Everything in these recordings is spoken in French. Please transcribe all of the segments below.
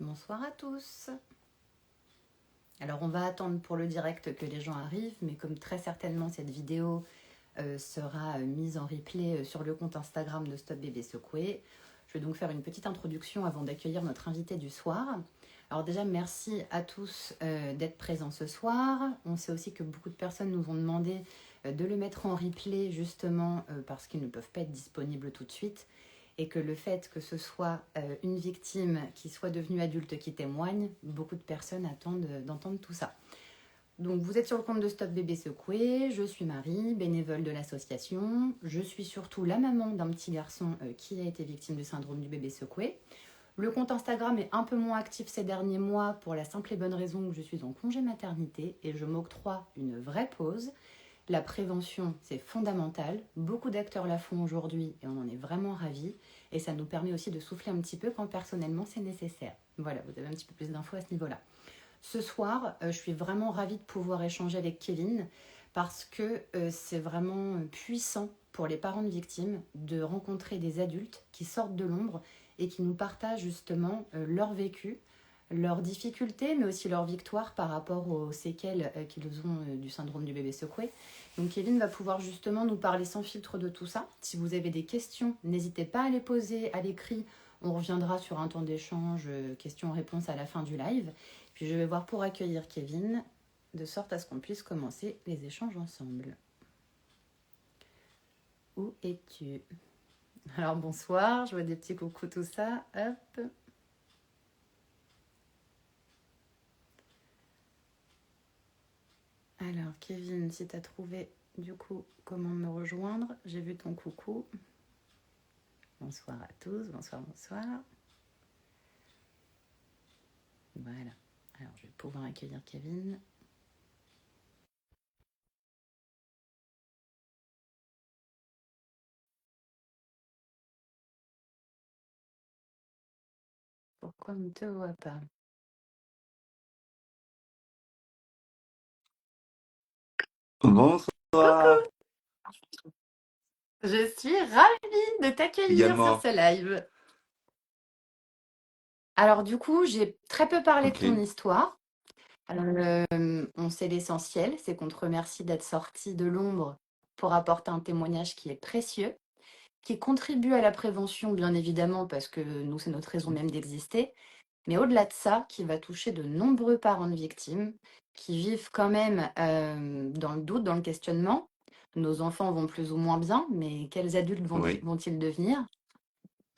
Bonsoir à tous. Alors on va attendre pour le direct que les gens arrivent, mais comme très certainement cette vidéo sera mise en replay sur le compte Instagram de Stop Bébé Secoué, je vais donc faire une petite introduction avant d'accueillir notre invité du soir. Alors déjà, merci à tous d'être présents ce soir. On sait aussi que beaucoup de personnes nous ont demandé de le mettre en replay justement parce qu'ils ne peuvent pas être disponibles tout de suite et que le fait que ce soit une victime qui soit devenue adulte qui témoigne, beaucoup de personnes attendent d'entendre tout ça. Donc vous êtes sur le compte de Stop Bébé Secoué, je suis Marie, bénévole de l'association. Je suis surtout la maman d'un petit garçon qui a été victime du syndrome du bébé secoué. Le compte Instagram est un peu moins actif ces derniers mois pour la simple et bonne raison que je suis en congé maternité et je m'octroie une vraie pause. La prévention, c'est fondamental. Beaucoup d'acteurs la font aujourd'hui et on en est vraiment ravis. Et ça nous permet aussi de souffler un petit peu quand personnellement c'est nécessaire. Voilà, vous avez un petit peu plus d'infos à ce niveau-là. Ce soir, je suis vraiment ravie de pouvoir échanger avec Kevin parce que c'est vraiment puissant pour les parents de victimes de rencontrer des adultes qui sortent de l'ombre et qui nous partagent justement leur vécu, leurs difficultés, mais aussi leurs victoires par rapport aux séquelles qu'ils ont du syndrome du bébé secoué. Donc Kevin va pouvoir justement nous parler sans filtre de tout ça. Si vous avez des questions, n'hésitez pas à les poser à l'écrit. On reviendra sur un temps d'échange, questions-réponses à la fin du live. Puis je vais voir pour accueillir Kevin, de sorte à ce qu'on puisse commencer les échanges ensemble. Où es-tu? Alors bonsoir, je vois des petits coucous, tout ça. Hop. Alors Kevin, si tu as trouvé du coup comment me rejoindre, j'ai vu ton coucou. Bonsoir à tous, bonsoir, bonsoir. Voilà. Alors je vais pouvoir accueillir Kevin. Pourquoi on ne te voit pas? Bonsoir. Coucou. Je suis ravie de t'accueillir sur Également. ce live. Alors du coup, j'ai très peu parlé de Ok. ton histoire. On sait l'essentiel, c'est qu'on te remercie d'être sorti de l'ombre pour apporter un témoignage qui est précieux, qui contribue à la prévention, bien évidemment, parce que nous, c'est notre raison même d'exister, mais au-delà de ça, qui va toucher de nombreux parents de victimes qui vivent quand même dans le doute, dans le questionnement. Nos enfants vont plus ou moins bien, mais quels adultes Oui. vont-ils devenir?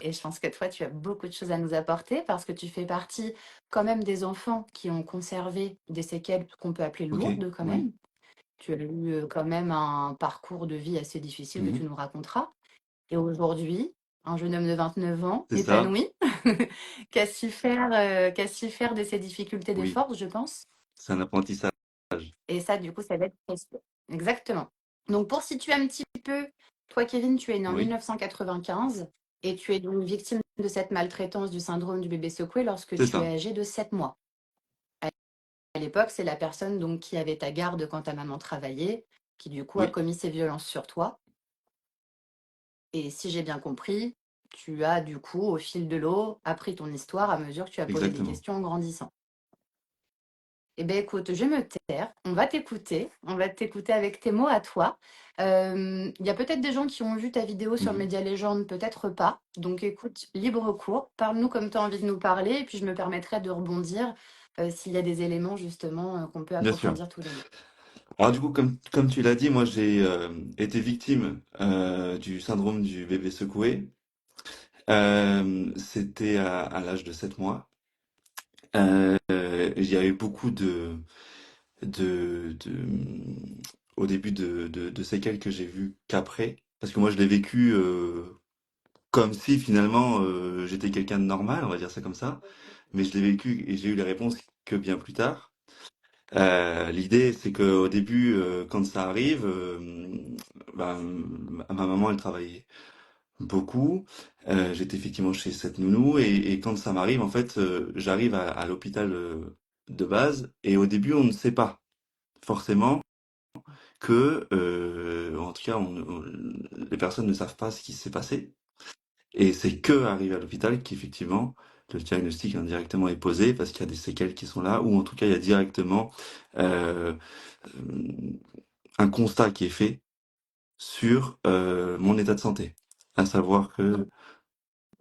Et je pense que toi, tu as beaucoup de choses à nous apporter parce que tu fais partie quand même des enfants qui ont conservé des séquelles qu'on peut appeler Ok. lourdes quand Oui. même. Tu as eu quand même un parcours de vie assez difficile que tu Mhm. nous raconteras. Et aujourd'hui, un jeune homme de 29 ans, C'est ça. épanoui, qu'a su faire de ses difficultés des Oui. forces, je pense. C'est un apprentissage. Et ça, du coup, ça va être précieux. Exactement. Donc, pour situer un petit peu, toi, Kevin, tu es né en Oui. 1995 et tu es donc victime de cette maltraitance du syndrome du bébé secoué lorsque C'est tu es ça. âgé de 7 mois. À l'époque, c'est la personne donc qui avait ta garde quand ta maman travaillait, qui du coup a Oui. commis ces violences sur toi. Et si j'ai bien compris, tu as du coup, au fil de l'eau, appris ton histoire à mesure que tu as posé des Exactement. questions en grandissant. Eh bien, écoute, je vais me taire. On va t'écouter. On va t'écouter avec tes mots à toi. Il y a peut-être des gens qui ont vu ta vidéo sur Mhm. Média Légende, peut-être pas. Donc, écoute, libre cours. Parle-nous comme tu as envie de nous parler. Et puis, je me permettrai de rebondir s'il y a des éléments, justement, qu'on peut Bien sûr. approfondir tous les deux. Alors du coup, comme tu l'as dit, moi j'ai été victime du syndrome du bébé secoué. C'était à l'âge de 7 mois. Il y a eu beaucoup de au début de séquelles que j'ai vues qu'après. Parce que moi je l'ai vécu comme si finalement j'étais quelqu'un de normal, on va dire ça comme ça. Mais je l'ai vécu et j'ai eu les réponses que bien plus tard. L'idée, c'est qu'au début, quand ça arrive, ma maman, elle travaillait beaucoup. J'étais effectivement chez cette nounou et quand ça m'arrive, en fait, j'arrive à l'hôpital de base et au début, on ne sait pas forcément que, en tout cas, les personnes ne savent pas ce qui s'est passé. Et c'est que arrivé à l'hôpital qu'effectivement, le diagnostic indirectement est posé parce qu'il y a des séquelles qui sont là, ou en tout cas il y a directement euh, un constat qui est fait sur mon état de santé. À savoir que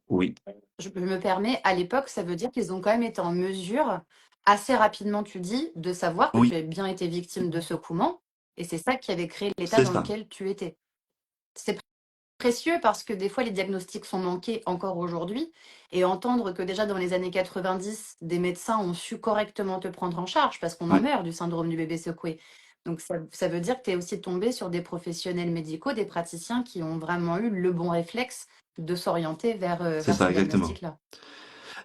oui, Je me permets, à l'époque, ça veut dire qu'ils ont quand même été en mesure, assez rapidement, tu dis, de savoir que tu oui, avais bien été victime de secouement, et c'est ça qui avait créé l'état c'est dans ça. lequel tu étais. C'est précieux parce que des fois, les diagnostics sont manqués encore aujourd'hui, et entendre que déjà dans les années 90, des médecins ont su correctement te prendre en charge, parce qu'on en Ouais, meurt du syndrome du bébé secoué. Donc ça veut dire que tu es aussi tombé sur des professionnels médicaux, des praticiens qui ont vraiment eu le bon réflexe de s'orienter c'est vers ça ce exactement. diagnostic-là.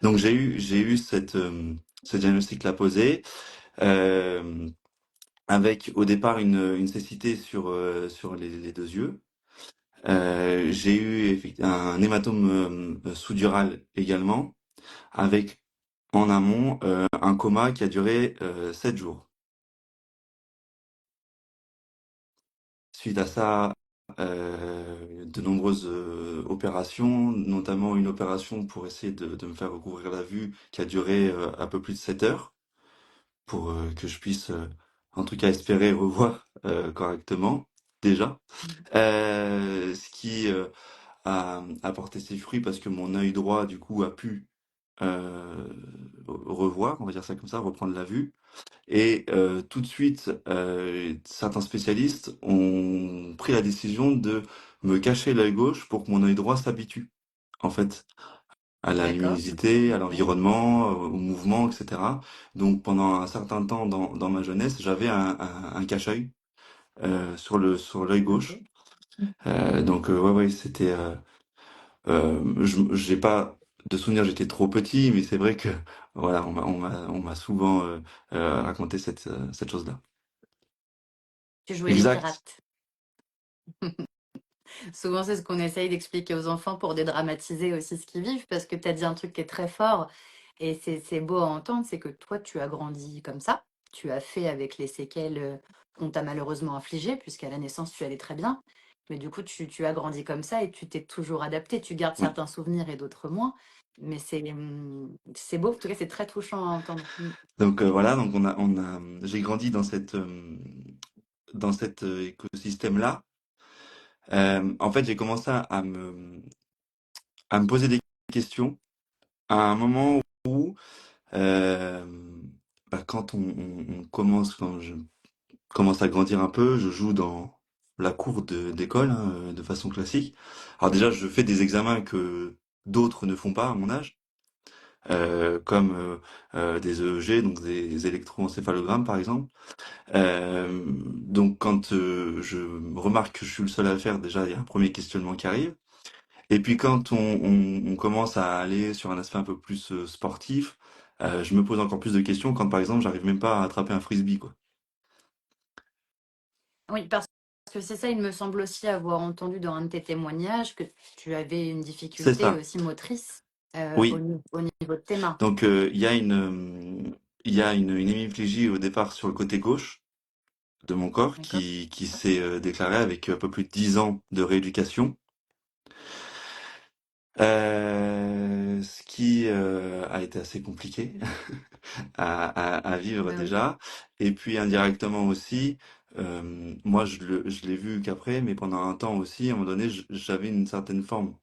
Donc j'ai eu ce diagnostic-là posé. Euh, Avec au départ une cécité sur les deux yeux. J'ai eu un hématome sous-dural également, avec en amont un coma qui a duré 7 jours. Suite à ça, de nombreuses opérations, notamment une opération pour essayer de me faire recouvrir la vue qui a duré un peu plus de 7 heures, pour que je puisse en tout cas espérer revoir correctement déjà. Ce qui a porté ses fruits parce que mon œil droit, du coup, a pu revoir, on va dire ça comme ça, reprendre la vue. Et tout de suite, certains spécialistes ont pris la décision de me cacher l'œil gauche pour que mon œil droit s'habitue, en fait, à la D'accord. luminosité, à Ok. l'environnement, au mouvement, etc. Donc pendant un certain temps dans ma jeunesse, j'avais un cache-œil sur l'œil gauche. Ok. Donc ouais, ouais, c'était j'ai pas de souvenir, j'étais trop petit, mais c'est vrai que voilà, on m'a souvent raconté cette chose-là. Tu jouais les Exact. pirates. Souvent, c'est ce qu'on essaye d'expliquer aux enfants pour dédramatiser aussi ce qu'ils vivent, parce que tu as dit un truc qui est très fort, et c'est beau à entendre, c'est que toi, tu as grandi comme ça, tu as fait avec les séquelles qu'on t'a malheureusement infligées, puisqu'à la naissance, tu allais très bien, mais du coup, tu as grandi comme ça et tu t'es toujours adapté, tu gardes Oui. certains souvenirs et d'autres moins, mais c'est beau, en tout cas, c'est très touchant à entendre. Mm. Donc voilà, donc j'ai grandi dans cet écosystème-là. En fait, j'ai commencé à me poser des questions à un moment où, euh, quand quand je commence à grandir un peu, je joue dans la cour d'école, hein, de façon classique. Alors déjà, je fais des examens que d'autres ne font pas à mon âge, comme des EEG, donc des électroencéphalogrammes par exemple. Donc quand je remarque que je suis le seul à le faire, déjà il y a un premier questionnement qui arrive. Et puis quand on commence à aller sur un aspect un peu plus sportif, je me pose encore plus de questions quand par exemple j'arrive même pas à attraper un frisbee, quoi. Oui, parce que c'est ça, il me semble aussi avoir entendu dans un de tes témoignages que tu avais une C'est difficulté ça. aussi motrice Oui. au niveau de tes mains. Donc il y a une hémiplégie au départ sur le côté gauche de mon corps D'accord? qui s'est déclarée avec un peu plus de 10 ans de rééducation. Ce qui a été assez compliqué à vivre Ben oui. déjà. Et puis indirectement aussi, moi je l'ai vu qu'après, mais pendant un temps aussi, à un moment donné, j'avais une certaine forme,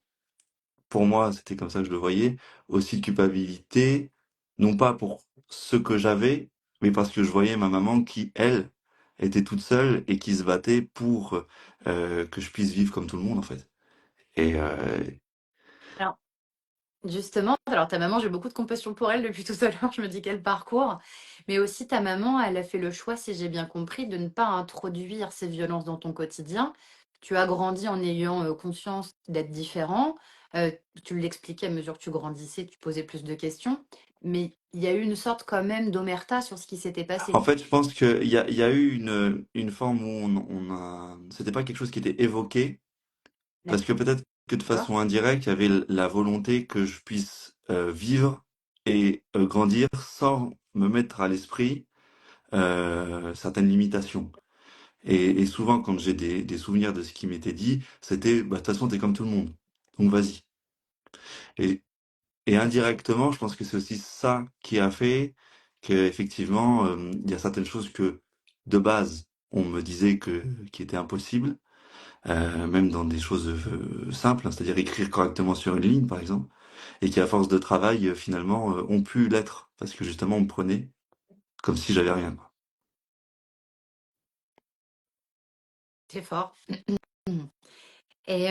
pour moi, c'était comme ça que je le voyais, aussi de culpabilité, non pas pour ce que j'avais, mais parce que je voyais ma maman qui, elle, était toute seule et qui se battait pour que je puisse vivre comme tout le monde, en fait. Et Alors, justement, alors ta maman, j'ai beaucoup de compassion pour elle depuis tout à l'heure, je me dis quel parcours. Mais aussi ta maman, elle a fait le choix, si j'ai bien compris, de ne pas introduire ces violences dans ton quotidien. Tu as grandi en ayant conscience d'être différent. Euh, Tu l'expliquais à mesure que tu grandissais, tu posais plus de questions. Mais il y a eu une sorte quand même d'omerta sur ce qui s'était en passé. fait, je pense qu'il y a eu une forme où c'était pas quelque chose qui était évoqué, parce que peut-être que de D'accord? façon indirecte, il y avait la volonté que je puisse vivre et grandir sans me mettre à l'esprit certaines limitations. Et souvent, quand j'ai des souvenirs de ce qui m'était dit, c'était, bah, de toute façon, t'es comme tout le monde. Donc vas-y. et indirectement, je pense que c'est aussi ça qui a fait qu'effectivement, il y a certaines choses que, de base, on me disait qui étaient impossibles, même dans des choses simples, hein, c'est-à-dire écrire correctement sur une ligne, par exemple, et qui, à force de travail, finalement, ont pu l'être, parce que justement, on me prenait comme si j'avais rien, quoi. C'est fort. Et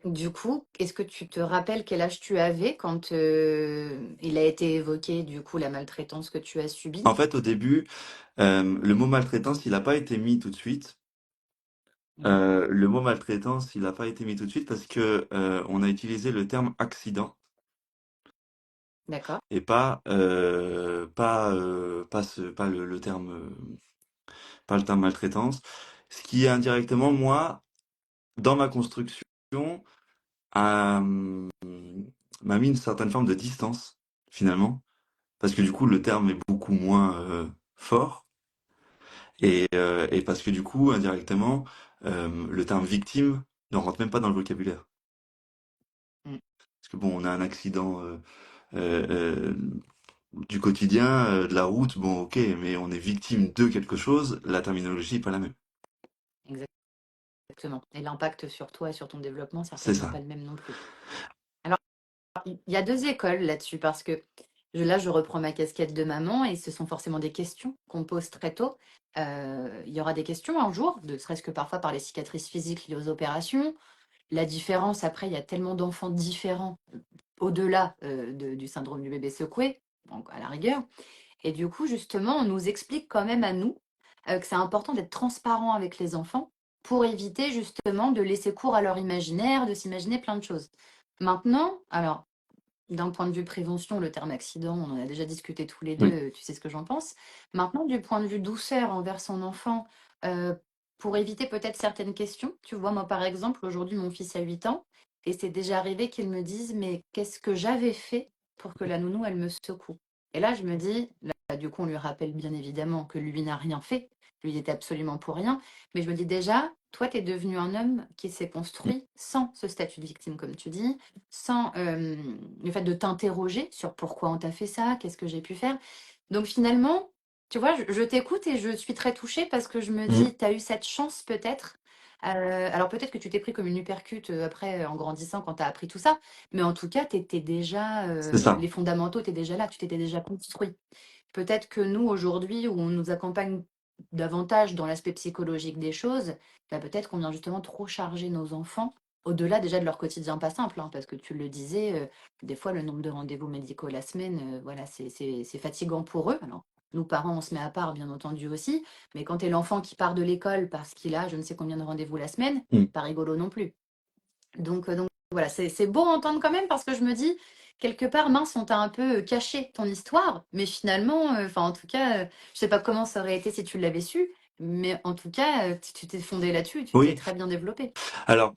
du coup, est-ce que tu te rappelles quel âge tu avais quand il a été évoqué, du coup, la maltraitance que tu as subie? En fait, au début, le mot maltraitance, il n'a pas été mis tout de suite. Mhm. Le mot maltraitance, il n'a pas été mis tout de suite parce que on a utilisé le terme accident D'accord. et pas le terme pas le terme maltraitance. Ce qui indirectement, moi, dans ma construction, a, m'a mis une certaine forme de distance finalement, parce que du coup le terme est beaucoup moins fort et parce que du coup indirectement le terme victime ne rentre même pas dans le vocabulaire. Mm. Parce que bon, on a un accident euh, euh, du quotidien, de la route, bon ok, mais on est victime de quelque chose, la terminologie n'est pas la même. Exactement. Et l'impact sur toi et sur ton développement, C'est certainement ça. pas le même non plus. Alors, il y a deux écoles là-dessus parce que là, je reprends ma casquette de maman et ce sont forcément des questions qu'on pose très tôt. Il y aura des questions un jour, ne serait-ce que parfois par les cicatrices physiques liées aux opérations. La différence, après, il y a tellement d'enfants différents au-delà du syndrome du bébé secoué, donc à la rigueur. Et du coup, justement, on nous explique quand même à nous que c'est important d'être transparent avec les enfants pour éviter justement de laisser cours à leur imaginaire, de s'imaginer plein de choses. Maintenant, alors, d'un point de vue prévention, le terme accident, on en a déjà discuté tous les deux, Oui, tu sais ce que j'en pense. Maintenant, du point de vue douceur envers son enfant, euh, pour éviter peut-être certaines questions, tu vois, moi par exemple, aujourd'hui, mon fils a 8 ans, et c'est déjà arrivé qu'il me dise, mais qu'est-ce que j'avais fait pour que la nounou, elle me secoue? Et là, je me dis, là, du coup, on lui rappelle bien évidemment que lui n'a rien fait, lui, il était absolument pour rien, mais je me dis déjà, toi, tu es devenu un homme qui s'est construit sans ce statut de victime, comme tu dis, sans le fait de t'interroger sur pourquoi on t'a fait ça, qu'est-ce que j'ai pu faire. Donc finalement, tu vois, je t'écoute et je suis très touchée parce que je me mm, dis, tu as eu cette chance peut-être. Alors peut-être que tu t'es pris comme une uppercut après en grandissant quand tu as appris tout ça, mais en tout cas, tu étais déjà, c'est ça. les fondamentaux étaient déjà là, tu t'étais déjà construit. Peut-être que nous, aujourd'hui, où on nous accompagne davantage dans l'aspect psychologique des choses, bah, peut-être qu'on vient justement trop charger nos enfants, au-delà déjà de leur quotidien pas simple, hein, parce que tu le disais, des fois, le nombre de rendez-vous médicaux la semaine, voilà, c'est fatigant pour eux. Alors, nous, parents, on se met à part, bien entendu aussi, mais quand tu es l'enfant qui part de l'école parce qu'il a je ne sais combien de rendez-vous la semaine, Mm. pas rigolo non plus. Donc voilà, c'est beau à entendre quand même parce que je me dis, quelque part, mince, on t'a un peu caché ton histoire, mais finalement, enfin en tout cas, je sais pas comment ça aurait été si tu l'avais su, mais en tout cas, tu t'es fondé là-dessus, tu t'es Oui, très bien développé. alors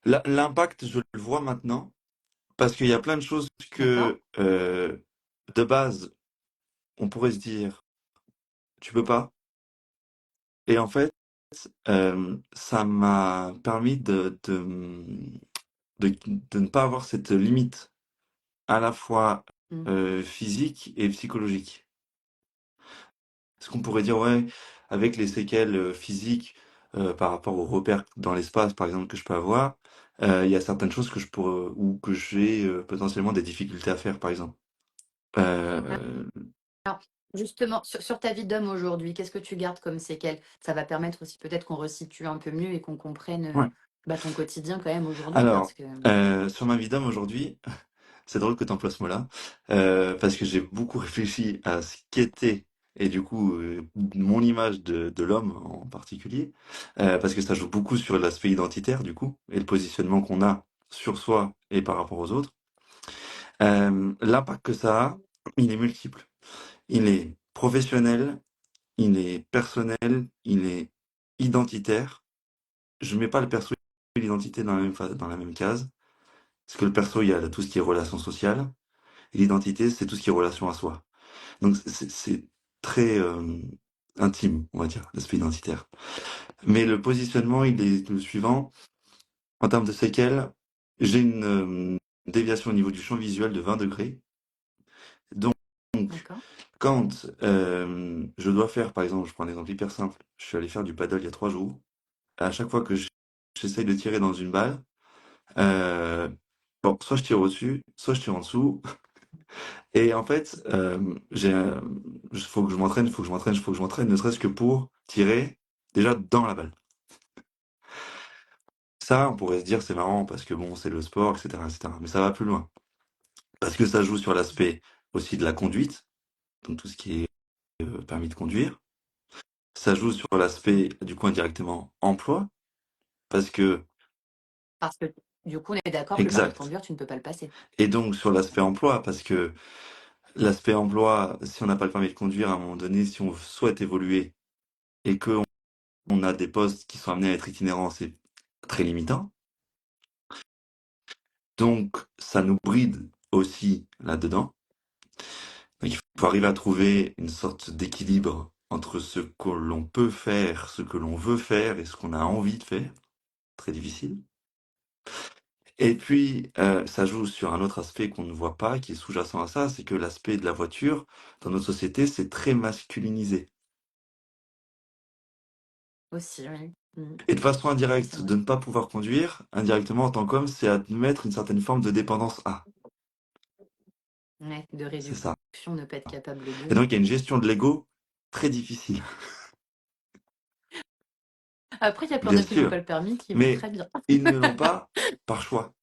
l'impact, je le vois maintenant, parce qu'il y a plein de choses D'accord? que de base, on pourrait se dire, tu peux pas, et en fait, ça m'a permis de ne pas avoir cette limite à la fois Mm. physique et psychologique. Parce qu'on pourrait dire, ouais, avec les séquelles physiques par rapport aux repères dans l'espace, par exemple, que je peux avoir, il y a certaines choses que je pourrais, ou que j'ai potentiellement des difficultés à faire, par exemple. Euh, Alors, justement, sur ta vie d'homme aujourd'hui, qu'est-ce que tu gardes comme séquelles? Ça va permettre aussi peut-être qu'on resitue un peu mieux et qu'on comprenne ouais. bah, ton quotidien quand même aujourd'hui, parce Alors, que... sur ma vie d'homme aujourd'hui, c'est drôle que tu emploies ce mot-là, parce que j'ai beaucoup réfléchi à ce qu'était, et du coup, mon image de l'homme en particulier, parce que ça joue beaucoup sur l'aspect identitaire, du coup, et le positionnement qu'on a sur soi et par rapport aux autres. L'impact que ça a, il est multiple. Il est professionnel, il est personnel, il est identitaire. Je mets pas le perso et l'identité dans la même dans la même case, parce que le perso, il y a tout ce qui est relation sociale, et l'identité, c'est tout ce qui est relation à soi. Donc c'est très intime, on va dire, l'aspect identitaire. Mais le positionnement, il est le suivant. En termes de séquelles, j'ai déviation au niveau du champ visuel de 20 degrés. Donc, D'accord. quand je dois faire, par exemple, je prends un exemple hyper simple, je suis allé faire du paddle il y a 3 jours. À chaque fois que j'essaye de tirer dans une balle, euh, bon, soit je tire au-dessus, soit je tire en dessous. Et en fait, faut que je m'entraîne, faut que je m'entraîne, faut que je m'entraîne, ne serait-ce que pour tirer déjà dans la balle. Ça, on pourrait se dire c'est marrant parce que bon, c'est le sport, etc., etc. Mais ça va plus loin. Parce que ça joue sur l'aspect aussi de la conduite, donc tout ce qui est permis de conduire. Ça joue sur l'aspect, du coup, indirectement, emploi, parce que, Parce que du coup, on est d'accord que le permis de exact. conduire, tu ne peux pas le passer. Et donc, sur l'aspect emploi, parce que l'aspect emploi, si on n'a pas le permis de conduire, à un moment donné, si on souhaite évoluer et qu'on on a des postes qui sont amenés à être itinérants, c'est très limitant. Donc, ça nous bride aussi là-dedans. Donc, il faut arriver à trouver une sorte d'équilibre entre ce que l'on peut faire, ce que l'on veut faire et ce qu'on a envie de faire. Très difficile. Et puis, ça joue sur un autre aspect qu'on ne voit pas, qui est sous-jacent à ça, c'est que l'aspect de la voiture, dans notre société, c'est très masculinisé. Aussi, oui. Et de façon Ça, c'est indirecte, vrai. de ne pas pouvoir conduire, indirectement en tant qu'homme, c'est admettre une certaine forme de dépendance à. Ouais, de C'est ça. réduction, ne pas être capable Et de. donc, il y a une gestion de l'ego très difficile, Après, il y a plein bien de filles qui n'ont sûr. pas le permis qui vont Mais très bien. ils ne l'ont pas par choix.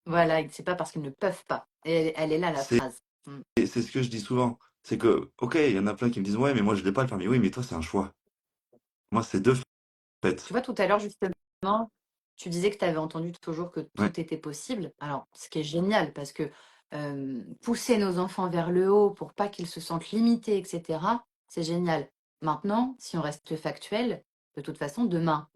Voilà, et c'est pas parce qu'ils ne peuvent pas. Et elle est là, la C'est phrase. Mm. c'est ce que je dis souvent. C'est que, ok, il y en a plein qui me disent, ouais, mais moi, je n'ai pas le permis. Oui, mais toi, c'est un choix. Moi, c'est deux Tu faits. vois, tout à l'heure, justement, tu disais que tu avais entendu toujours que Ouais, tout était possible. Alors, ce qui est génial, parce que pousser nos enfants vers le haut pour pas qu'ils se sentent limités, etc., c'est génial. Maintenant, si on reste factuel, de toute façon, demain,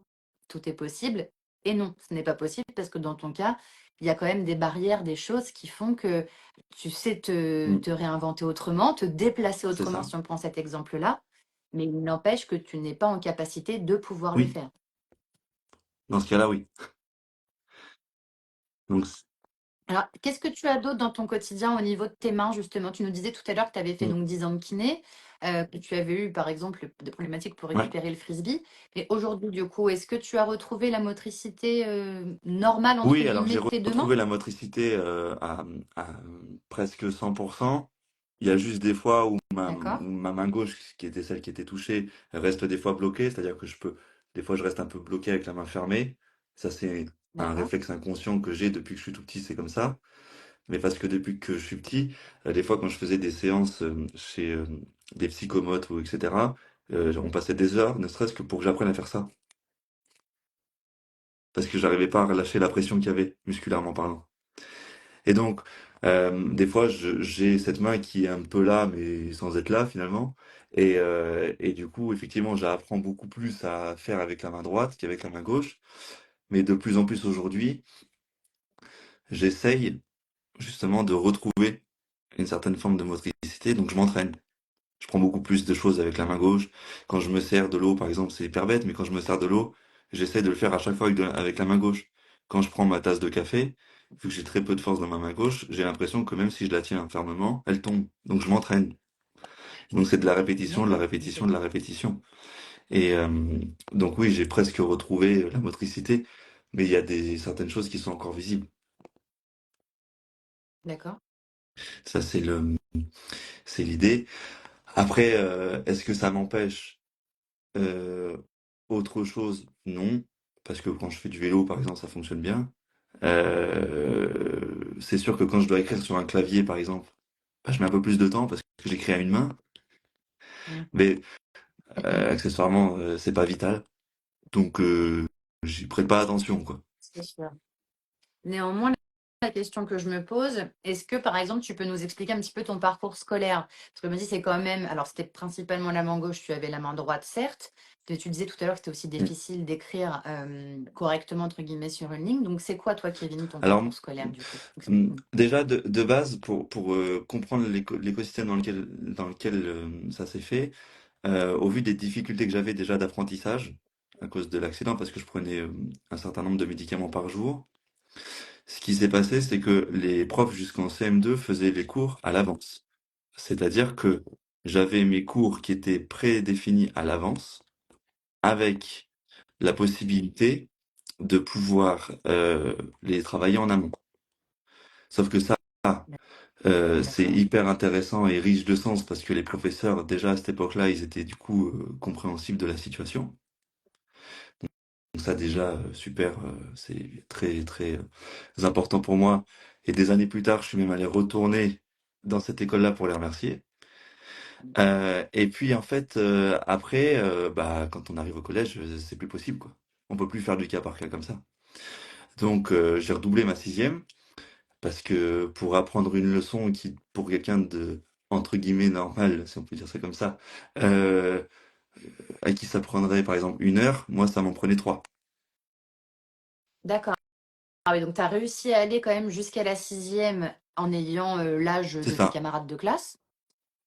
tout est possible. Et non, ce n'est pas possible parce que dans ton cas, il y a quand même des barrières, des choses qui font que tu sais mm, te réinventer autrement, te déplacer c'est autrement, ça. si on prend cet exemple-là. Mais il n'empêche que tu n'es pas en capacité de pouvoir le Oui, faire. dans ce cas-là, oui. Donc, Alors, qu'est-ce que tu as d'autre dans ton quotidien au niveau de tes mains, justement? Tu nous disais tout à l'heure que tu avais fait mm, donc 10 ans de kiné, que tu avais eu, par exemple, des problématiques pour ouais. récupérer le frisbee. Mais aujourd'hui, du coup, est-ce que tu as retrouvé la motricité normale, entre Oui, alors guillemets, j'ai de tes deux mains? retrouvé la motricité à presque 100%. Il y a juste des fois où D'accord? ma main gauche, qui était celle qui était touchée, reste des fois bloquée. C'est-à-dire que des fois, je reste un peu bloqué avec la main fermée. Ça, c'est un D'accord? réflexe inconscient que j'ai depuis que je suis tout petit, c'est comme ça. Mais parce que depuis que je suis petit, des fois, quand je faisais des séances chez des psychomotes ou etc., on passait des heures, ne serait-ce que pour que j'apprenne à faire ça. Parce que j'arrivais pas à relâcher la pression qu'il y avait, musculairement parlant. Et donc, des fois, j'ai cette main qui est un peu là, mais sans être là finalement. Et du coup, effectivement, j'apprends beaucoup plus à faire avec la main droite qu'avec la main gauche. Mais de plus en plus aujourd'hui, j'essaye justement de retrouver une certaine forme de motricité. Donc, je m'entraîne. Je prends beaucoup plus de choses avec la main gauche. Quand je me sers de l'eau, par exemple, c'est hyper bête, mais quand je me sers de l'eau, j'essaie de le faire à chaque fois avec la main gauche. Quand je prends ma tasse de café, vu que j'ai très peu de force dans ma main gauche, j'ai l'impression que même si je la tiens fermement, elle tombe. Donc je m'entraîne. Donc c'est de la répétition, de la D'accord. répétition, Ok. de la répétition. Et donc oui, j'ai presque retrouvé la motricité, mais il y a certaines choses qui sont encore visibles. D'accord. Ça, c'est l'idée. Après, est-ce que ça m'empêche Euh, autre chose, non, parce que quand je fais du vélo, par exemple, ça fonctionne bien. C'est sûr que quand je dois écrire sur un clavier, par exemple, bah, je mets un peu plus de temps parce que j'écris à une main, Mhm. mais accessoirement, c'est pas vital, donc j'y prête pas attention, quoi. C'est sûr. Néanmoins, la question que je me pose, est-ce que par exemple tu peux nous expliquer un petit peu ton parcours scolaire? Parce que je me dis c'est quand même, alors c'était principalement la main gauche, tu avais la main droite certes, mais tu disais tout à l'heure que c'était aussi Mm. difficile d'écrire correctement entre guillemets sur une ligne. Donc c'est quoi toi Kevin ton Alors, parcours scolaire du coup? Explique-nous. déjà de base, pour comprendre l'écosystème dans lequel ça s'est fait, au vu des difficultés que j'avais déjà d'apprentissage, à cause de l'accident, parce que je prenais un certain nombre de médicaments par jour, Ce qui s'est passé, c'est que les profs jusqu'en CM2 faisaient les cours à l'avance. C'est-à-dire que j'avais mes cours qui étaient prédéfinis à l'avance, avec la possibilité de pouvoir les travailler en amont. Sauf que ça, c'est D'accord. hyper intéressant et riche de sens parce que les professeurs, déjà à cette époque-là, ils étaient du coup compréhensibles de la situation. Donc ça déjà, super, c'est très très important pour moi. Et des années plus tard, je suis même allé retourner dans cette école-là pour les remercier. Et puis en fait, après, bah, quand on arrive au collège, c'est plus possible, quoi. On peut plus faire du cas par cas comme ça. Donc j'ai redoublé ma sixième parce que pour apprendre une leçon qui, pour quelqu'un de entre guillemets normal, si on peut dire ça comme ça, euh, à qui ça prendrait par exemple 1 heure, moi ça m'en prenait 3. D'accord. Ah oui, donc tu as réussi à aller quand même jusqu'à la sixième en ayant l'âge C'est de tes ça. camarades de classe,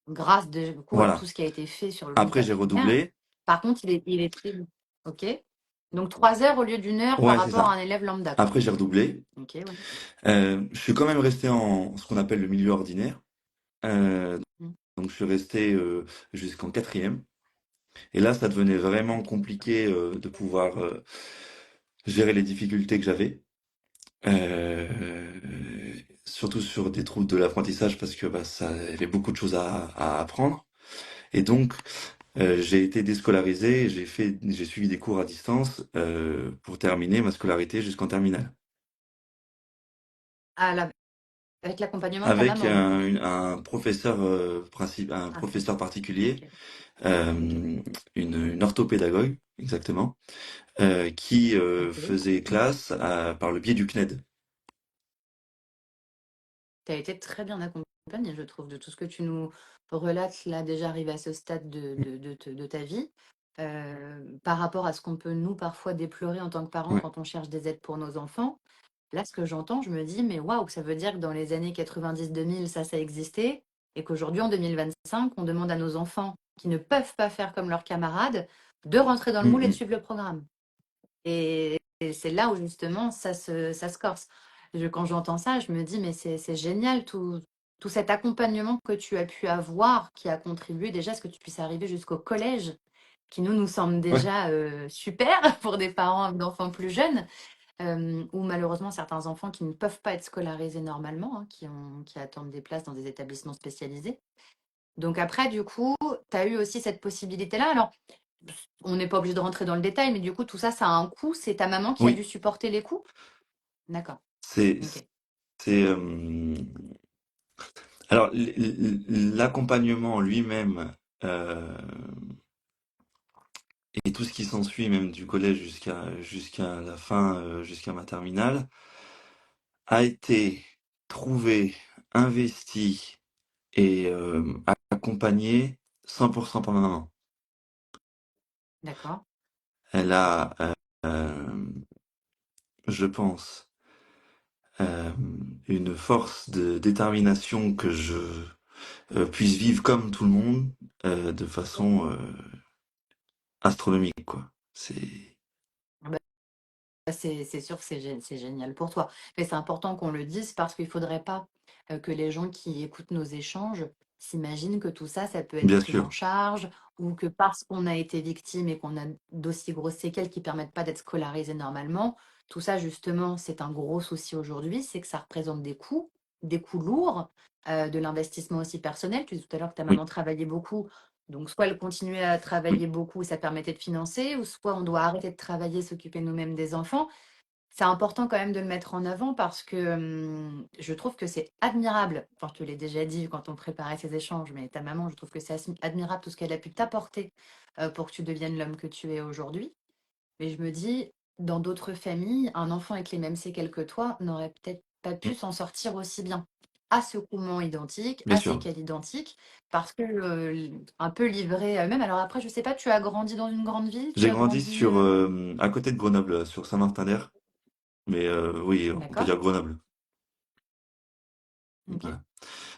grâce du coup à tout Voilà. ce qui a été fait sur le long de Après ta j'ai primaire. redoublé. Par contre, il est pris. Ok. Donc 3 heures au lieu d'1 heure par Ouais, c'est rapport à ça. un élève lambda, quoi. Après j'ai redoublé. Ok, ouais. Je suis quand même resté en ce qu'on appelle le milieu ordinaire. Euh, Mm. donc je suis resté jusqu'en quatrième. Et là, ça devenait vraiment compliqué de pouvoir gérer les difficultés que j'avais. Surtout sur des troubles de l'apprentissage parce que bah, ça il y avait beaucoup de choses à apprendre. Et donc, j'ai été déscolarisé, et j'ai suivi des cours à distance pour terminer ma scolarité jusqu'en terminale. À la- Avec l'accompagnement de ta Avec maman, du coup. un professeur un Ah, professeur particulier, ok. euh, Ok. une orthopédagogue exactement, qui Ok. faisait classe par le biais du CNED. Tu as été très bien accompagnée, je trouve, de tout ce que tu nous relates là, déjà arrivé à ce stade de ta vie. Par rapport à ce qu'on peut, nous, parfois déplorer en tant que parents Ouais. quand on cherche des aides pour nos enfants. Là, ce que j'entends, je me dis, mais waouh, ça veut dire que dans les années 90-2000, ça existait, et qu'aujourd'hui, en 2025, on demande à nos enfants qui ne peuvent pas faire comme leurs camarades de rentrer dans le moule et de Mm, suivre le programme. Et c'est là où justement ça se corse. Quand j'entends ça, je me dis, mais c'est génial tout cet accompagnement que tu as pu avoir qui a contribué déjà à ce que tu puisses arriver jusqu'au collège, qui nous semble mm. Ouais, déjà super pour des parents d'enfants plus jeunes, ou malheureusement certains enfants qui ne peuvent pas être scolarisés normalement, hein, qui attendent des places dans des établissements spécialisés. Donc après, du coup, tu as eu aussi cette possibilité-là. Alors, on n'est pas obligé de rentrer dans le détail, mais du coup, tout ça, ça a un coût. C'est ta maman qui a dû oui, supporter les coûts? D'accord. c'est Ok. c'est alors l'accompagnement lui-même et tout ce qui s'ensuit, même du collège jusqu'à la fin, jusqu'à ma terminale, a été trouvé, investi et accompagné 100% par ma maman. D'accord. Elle a, je pense, euh, une force de détermination que je puisse vivre comme tout le monde, de façon astronomique, quoi. C'est Ah bah, c'est sûr que c'est génial pour toi. Mais c'est important qu'on le dise parce qu'il ne faudrait pas que les gens qui écoutent nos échanges s'imaginent que tout ça, ça peut être bien pris en sûr. charge ou que parce qu'on a été victime et qu'on a d'aussi grosses séquelles qui ne permettent pas d'être scolarisé normalement, tout ça, justement, c'est un gros souci aujourd'hui, c'est que ça représente des coûts lourds, de l'investissement aussi personnel. Tu disais tout à l'heure que ta Oui, maman travaillait beaucoup. Donc, soit elle continuait à oui, travailler beaucoup et ça permettait de financer, ou soit on doit arrêter de travailler, s'occuper nous-mêmes des enfants. C'est important quand même de le mettre en avant parce que je trouve que c'est admirable. Enfin, je te l'ai déjà dit quand on préparait ces échanges, mais ta maman, je trouve que c'est admirable tout ce qu'elle a pu t'apporter pour que tu deviennes l'homme que tu es aujourd'hui. Mais je me dis, dans d'autres familles, un enfant avec les mêmes séquelles que toi n'aurait peut-être pas mm, pu s'en sortir aussi bien. À ce coulement identique, bien à sûr. séquelles identiques, parce que un peu livré à eux-mêmes. Alors après, je sais pas, tu as grandi dans une grande ville, tu J'ai as grandi grandi. sur à côté de Grenoble, sur Saint-Martin-d'Air, mais oui, on peut D'accord? dire Grenoble. Ok. Voilà.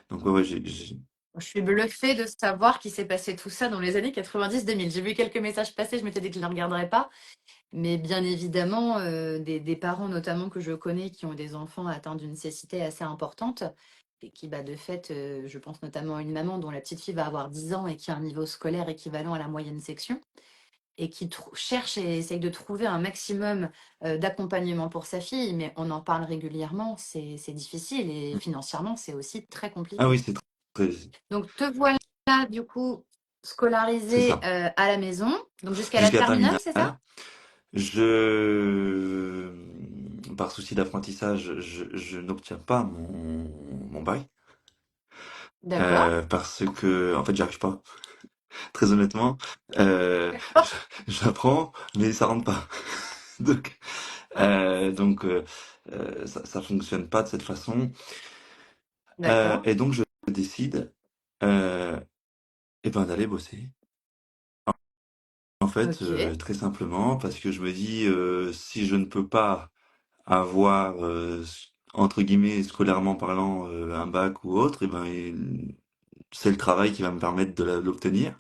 Donc ouais, ouais, Je suis bluffée de savoir qu'il s'est passé tout ça dans les années 90-2000. J'ai vu quelques messages passer, je m'étais dit que je ne les regarderais pas. Mais bien évidemment, des parents notamment que je connais qui ont des enfants atteints d'une cécité assez importante et qui, bah, de fait, je pense notamment à une maman dont la petite fille va avoir 10 ans et qui a un niveau scolaire équivalent à la moyenne section et qui cherche et essaye de trouver un maximum d'accompagnement pour sa fille, mais on en parle régulièrement, c'est difficile et financièrement, c'est aussi très Ah compliqué. oui, très- Donc, te voilà du coup c'est scolarisé ça. à la maison, donc jusqu'à la Jusqu'à terminale, c'est ça? terminale, par souci d'apprentissage, je n'obtiens pas mon bac. D'accord. Parce que, en fait, j'y arrive pas. Très honnêtement, euh, D'accord. j'apprends, mais ça rentre pas. Donc, ça fonctionne pas de cette façon. D'accord. Et donc, je décide, euh, eh ben, d'aller bosser. En fait, Ok. très simplement, parce que je me dis, si je ne peux pas avoir, entre guillemets, scolairement parlant, un bac ou autre, eh ben, c'est le travail qui va me permettre de l'obtenir.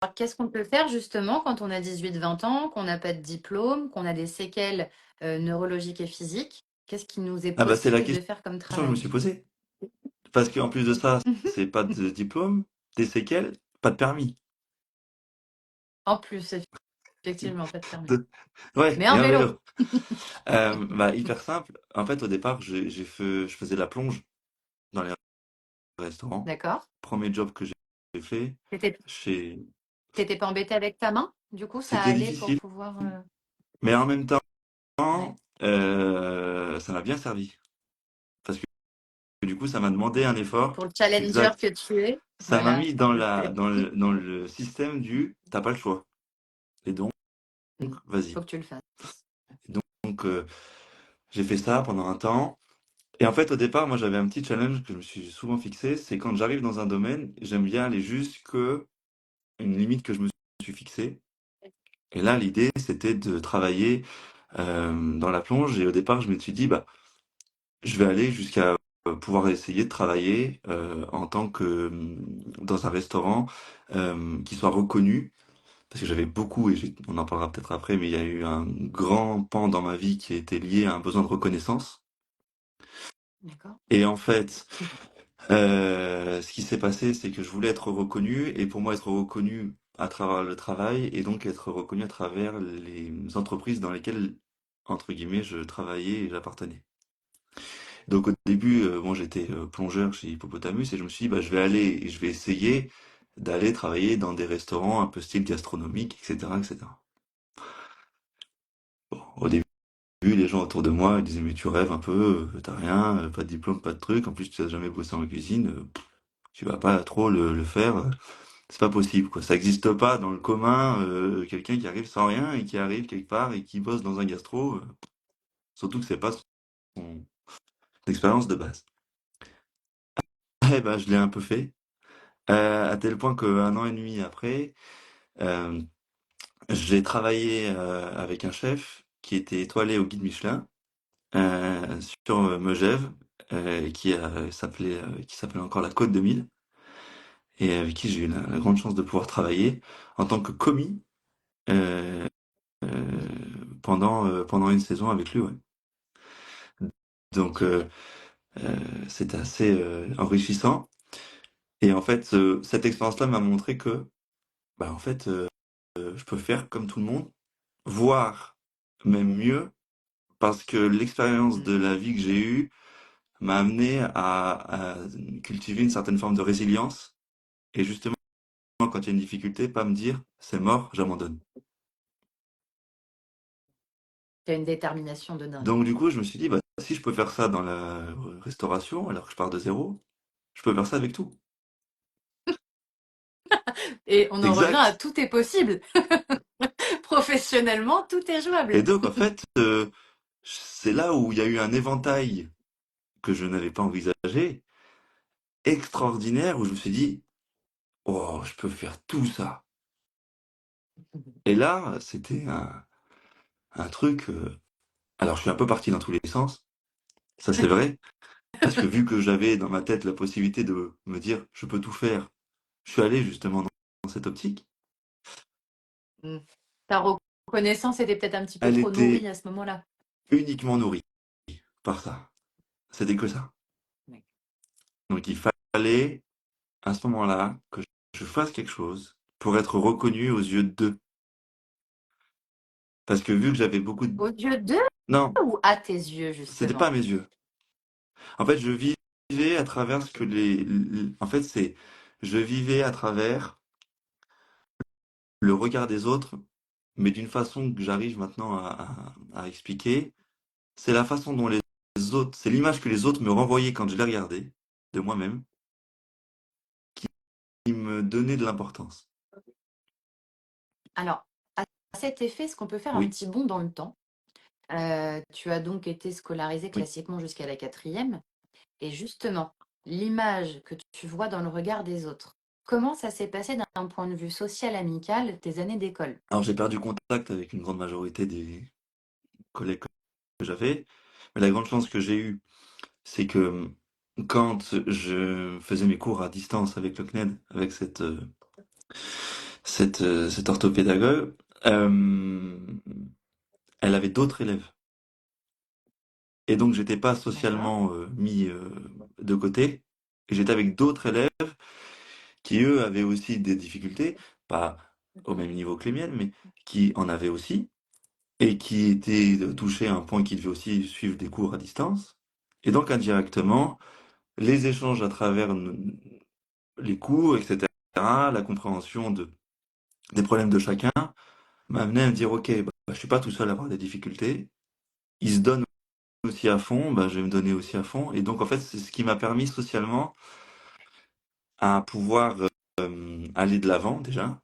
Alors, qu'est-ce qu'on peut faire justement quand on a 18-20 ans, qu'on n'a pas de diplôme, qu'on a des séquelles neurologiques et physiques? Qu'est-ce qui nous est Ah bah, c'est la possible de question faire comme que je me travail? suis posée. Parce qu'en plus de ça, c'est pas de diplôme, des séquelles, pas de permis. En plus, effectivement, pas de permis. De- Ouais, Mais et un un vélo. vélo. Bah, hyper simple. En fait, au départ, je faisais la plonge dans les restaurants. D'accord. Premier job que j'ai fait, T'étais, chez... t'étais pas embêté avec ta main? Du coup, ça C'était allait pour difficile, pouvoir. mais en même temps, Ouais. ça m'a bien servi. Parce que du coup, ça m'a demandé un effort. Pour le challenger que Exact. tu es. Ça m'a Voilà. mis dans le système du t'as pas le choix. Et donc, Faut vas-y. que tu le fasses. Et donc, j'ai fait ça pendant un temps. Et en fait, au départ, moi, j'avais un petit challenge que je me suis souvent fixé, c'est quand j'arrive dans un domaine, j'aime bien aller jusque une limite que je me suis fixée. Et là, l'idée, c'était de travailler dans la plonge. Et au départ, je me suis dit, bah, je vais aller jusqu'à pouvoir essayer de travailler en tant que dans un restaurant qui soit reconnu. Parce que j'avais beaucoup, et on en parlera peut-être après, mais il y a eu un grand pan dans ma vie qui a été lié à un besoin de reconnaissance. D'accord. Et en fait, ce qui s'est passé, c'est que je voulais être reconnu, et pour moi, être reconnu à travers le travail, et donc être reconnu à travers les entreprises dans lesquelles, entre guillemets, je travaillais et j'appartenais. Donc au début, moi j'étais plongeur chez Hippopotamus, et je me suis dit, bah, je vais aller et je vais essayer d'aller travailler dans des restaurants un peu style gastronomique, etc., etc. Bon, au début, les gens autour de moi ils disaient, mais tu rêves un peu, t'as rien, pas de diplôme, pas de truc, en plus tu n'as jamais bossé en cuisine, tu vas pas trop le faire. C'est pas possible, quoi. Ça n'existe pas dans le commun, quelqu'un qui arrive sans rien et qui arrive quelque part et qui bosse dans un gastro, surtout que c'est pas son expérience de base. Eh ben, je l'ai un peu fait, à tel point qu'un an et demi après, euh, j'ai travaillé avec un chef qui était étoilé au guide Michelin sur Megève, qui s'appelait encore la Côte de Mille, et avec qui j'ai eu la grande chance de pouvoir travailler en tant que commis euh, pendant une saison avec lui, ouais. Donc c'était assez enrichissant. Et en fait, cette expérience-là m'a montré que, bah, en fait, je peux faire comme tout le monde, voire même mieux, parce que l'expérience Mm. de la vie que j'ai eue m'a amené à cultiver une certaine forme de résilience. Et justement, quand il y a une difficulté, pas me dire, c'est mort, j'abandonne. Tu as une détermination de dingue. Donc du coup, je me suis dit, bah, si je peux faire ça dans la restauration, alors que je pars de zéro, je peux faire ça avec tout. Et on en revient à Exact. tout est possible. Professionnellement, tout est Et jouable. donc, en fait, c'est là où il y a eu un éventail que je n'avais pas envisagé, extraordinaire, où je me suis dit, oh, je peux faire tout ça. Et là, c'était un truc. Alors, je suis un peu parti dans tous les sens, ça c'est vrai, parce que vu que j'avais dans ma tête la possibilité de me dire, je peux tout faire, je suis allé justement dans cette optique. Mm. Ta reconnaissance était peut-être un petit peu Elle trop était nourrie à ce moment-là. uniquement nourrie par ça. C'était que ça. Ouais. Donc il fallait, à ce moment-là, que je fasse quelque chose pour être reconnu aux yeux d'eux. Parce que vu que j'avais beaucoup de... Aux yeux d'eux Non, ou à tes yeux, c'était pas justement? à mes yeux. En fait, je vivais à travers ce que En fait, c'est... Je vivais à travers le regard des autres, mais d'une façon que j'arrive maintenant à expliquer. C'est la façon dont les autres... C'est l'image que les autres me renvoyaient quand je les regardais, de moi-même, qui me donnait de l'importance. Alors, à cet effet, est-ce qu'on peut faire un Oui, petit bond dans le temps? Tu as donc été scolarisé oui. classiquement jusqu'à la quatrième. Et justement, l'image que tu vois dans le regard des autres, comment ça s'est passé d'un point de vue social, amical, tes années d'école? Alors j'ai perdu contact avec une grande majorité des collègues que j'avais, mais la grande chance que j'ai eue, c'est que quand je faisais mes cours à distance avec le CNED, avec cette orthopédagogue, euh, elle avait d'autres élèves. Et donc j'étais pas D'accord. socialement mis de côté, et j'étais avec d'autres élèves qui, eux, avaient aussi des difficultés, pas au même niveau que les miennes, mais qui en avaient aussi, et qui étaient touchés à un point qui devaient aussi suivre des cours à distance. Et donc indirectement, les échanges à travers les cours, etc., la compréhension des problèmes de chacun, m'a amené à me dire, ok, bah, je suis pas tout seul à avoir des difficultés, ils se donnent aussi à fond, bah, je vais me donner aussi à fond. Et donc en fait, c'est ce qui m'a permis socialement à pouvoir aller de l'avant déjà,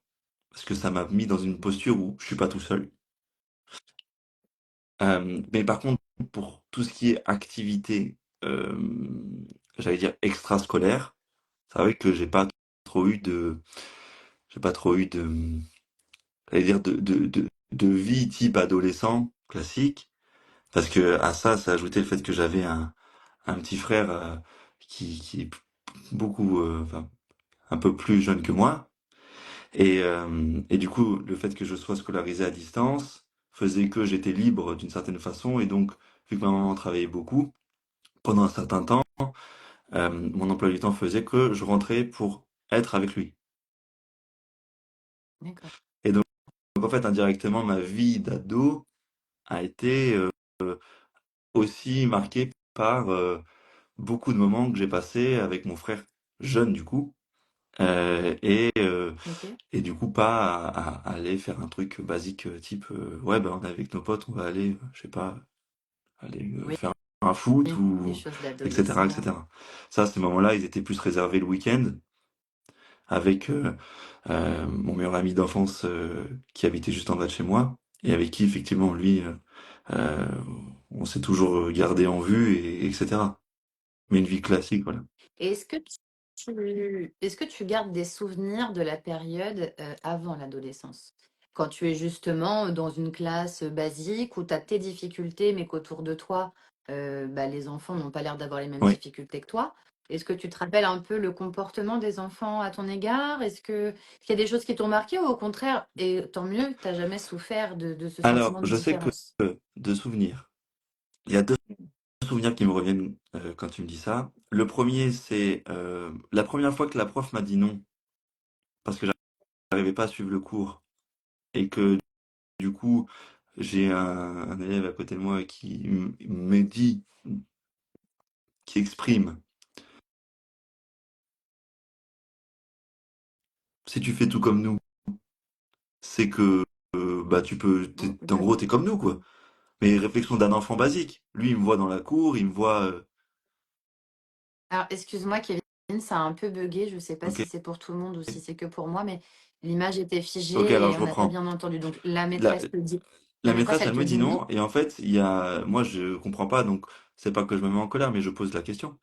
parce que ça m'a mis dans une posture où je suis pas tout seul. Mais par contre, pour tout ce qui est activité, euh, j'allais dire extrascolaire, c'est vrai que trop eu de, j'ai pas trop eu de, j'allais dire de vie type adolescent classique, parce que à ça, ça ajoutait le fait que j'avais un petit frère qui est beaucoup, enfin, un peu plus jeune que moi, et du coup, le fait que je sois scolarisé à distance faisait que j'étais libre d'une certaine façon, et donc, vu que ma maman travaillait beaucoup, pendant un certain temps, mon emploi du temps faisait que je rentrais pour être avec lui. D'accord. Et donc en fait, indirectement, ma vie d'ado a été aussi marquée par beaucoup de moments que j'ai passés avec mon frère jeune du coup, euh, et, euh, Ok. et du coup pas à aller faire un truc basique type ouais ben on est avec nos potes, on va aller, je sais pas, aller Oui, faire un foot des ou choses etc. d'adolescent. etc. Ça, ces moments-là, ils étaient plus réservés le week-end avec mon meilleur ami d'enfance qui habitait juste en bas de chez moi et avec qui effectivement lui euh, on s'est toujours gardé en vue et etc. Mais une vie classique, voilà. Et est-ce que tu gardes des souvenirs de la période avant l'adolescence? Quand tu es justement dans une classe basique où tu as tes difficultés, mais qu'autour de toi, bah, les enfants n'ont pas l'air d'avoir les mêmes Oui. difficultés que toi. Est-ce que tu te rappelles un peu le comportement des enfants à ton égard? Est-ce qu'il y a des choses qui t'ont marqué ou au contraire, et tant mieux, tu n'as jamais souffert de ce Alors, sentiment de je sais que différence? de souvenirs, il y a deux souvenirs qui me reviennent quand tu me dis ça. Le premier, c'est la première fois que la prof m'a dit non parce que j'arrivais pas à suivre le cours et que du coup j'ai un élève à côté de moi qui me dit, qui exprime, si tu fais tout comme nous, c'est que bah tu peux, en gros t'es comme nous quoi. Mais réflexion d'un enfant basique. Lui il me voit dans la cour, il me voit, Alors, excuse-moi, Kevin, ça a un peu bugué. Je ne sais pas ok, si c'est pour tout le monde ou si c'est que pour moi, mais l'image était ok, alors figée et je on n'a pas reprends. bien entendu. Donc, La, la la maîtresse, maîtresse elle elle te me dit dit oui. non et en fait il y a, moi je comprends pas donc c'est pas que je me mets en colère mais je pose la question.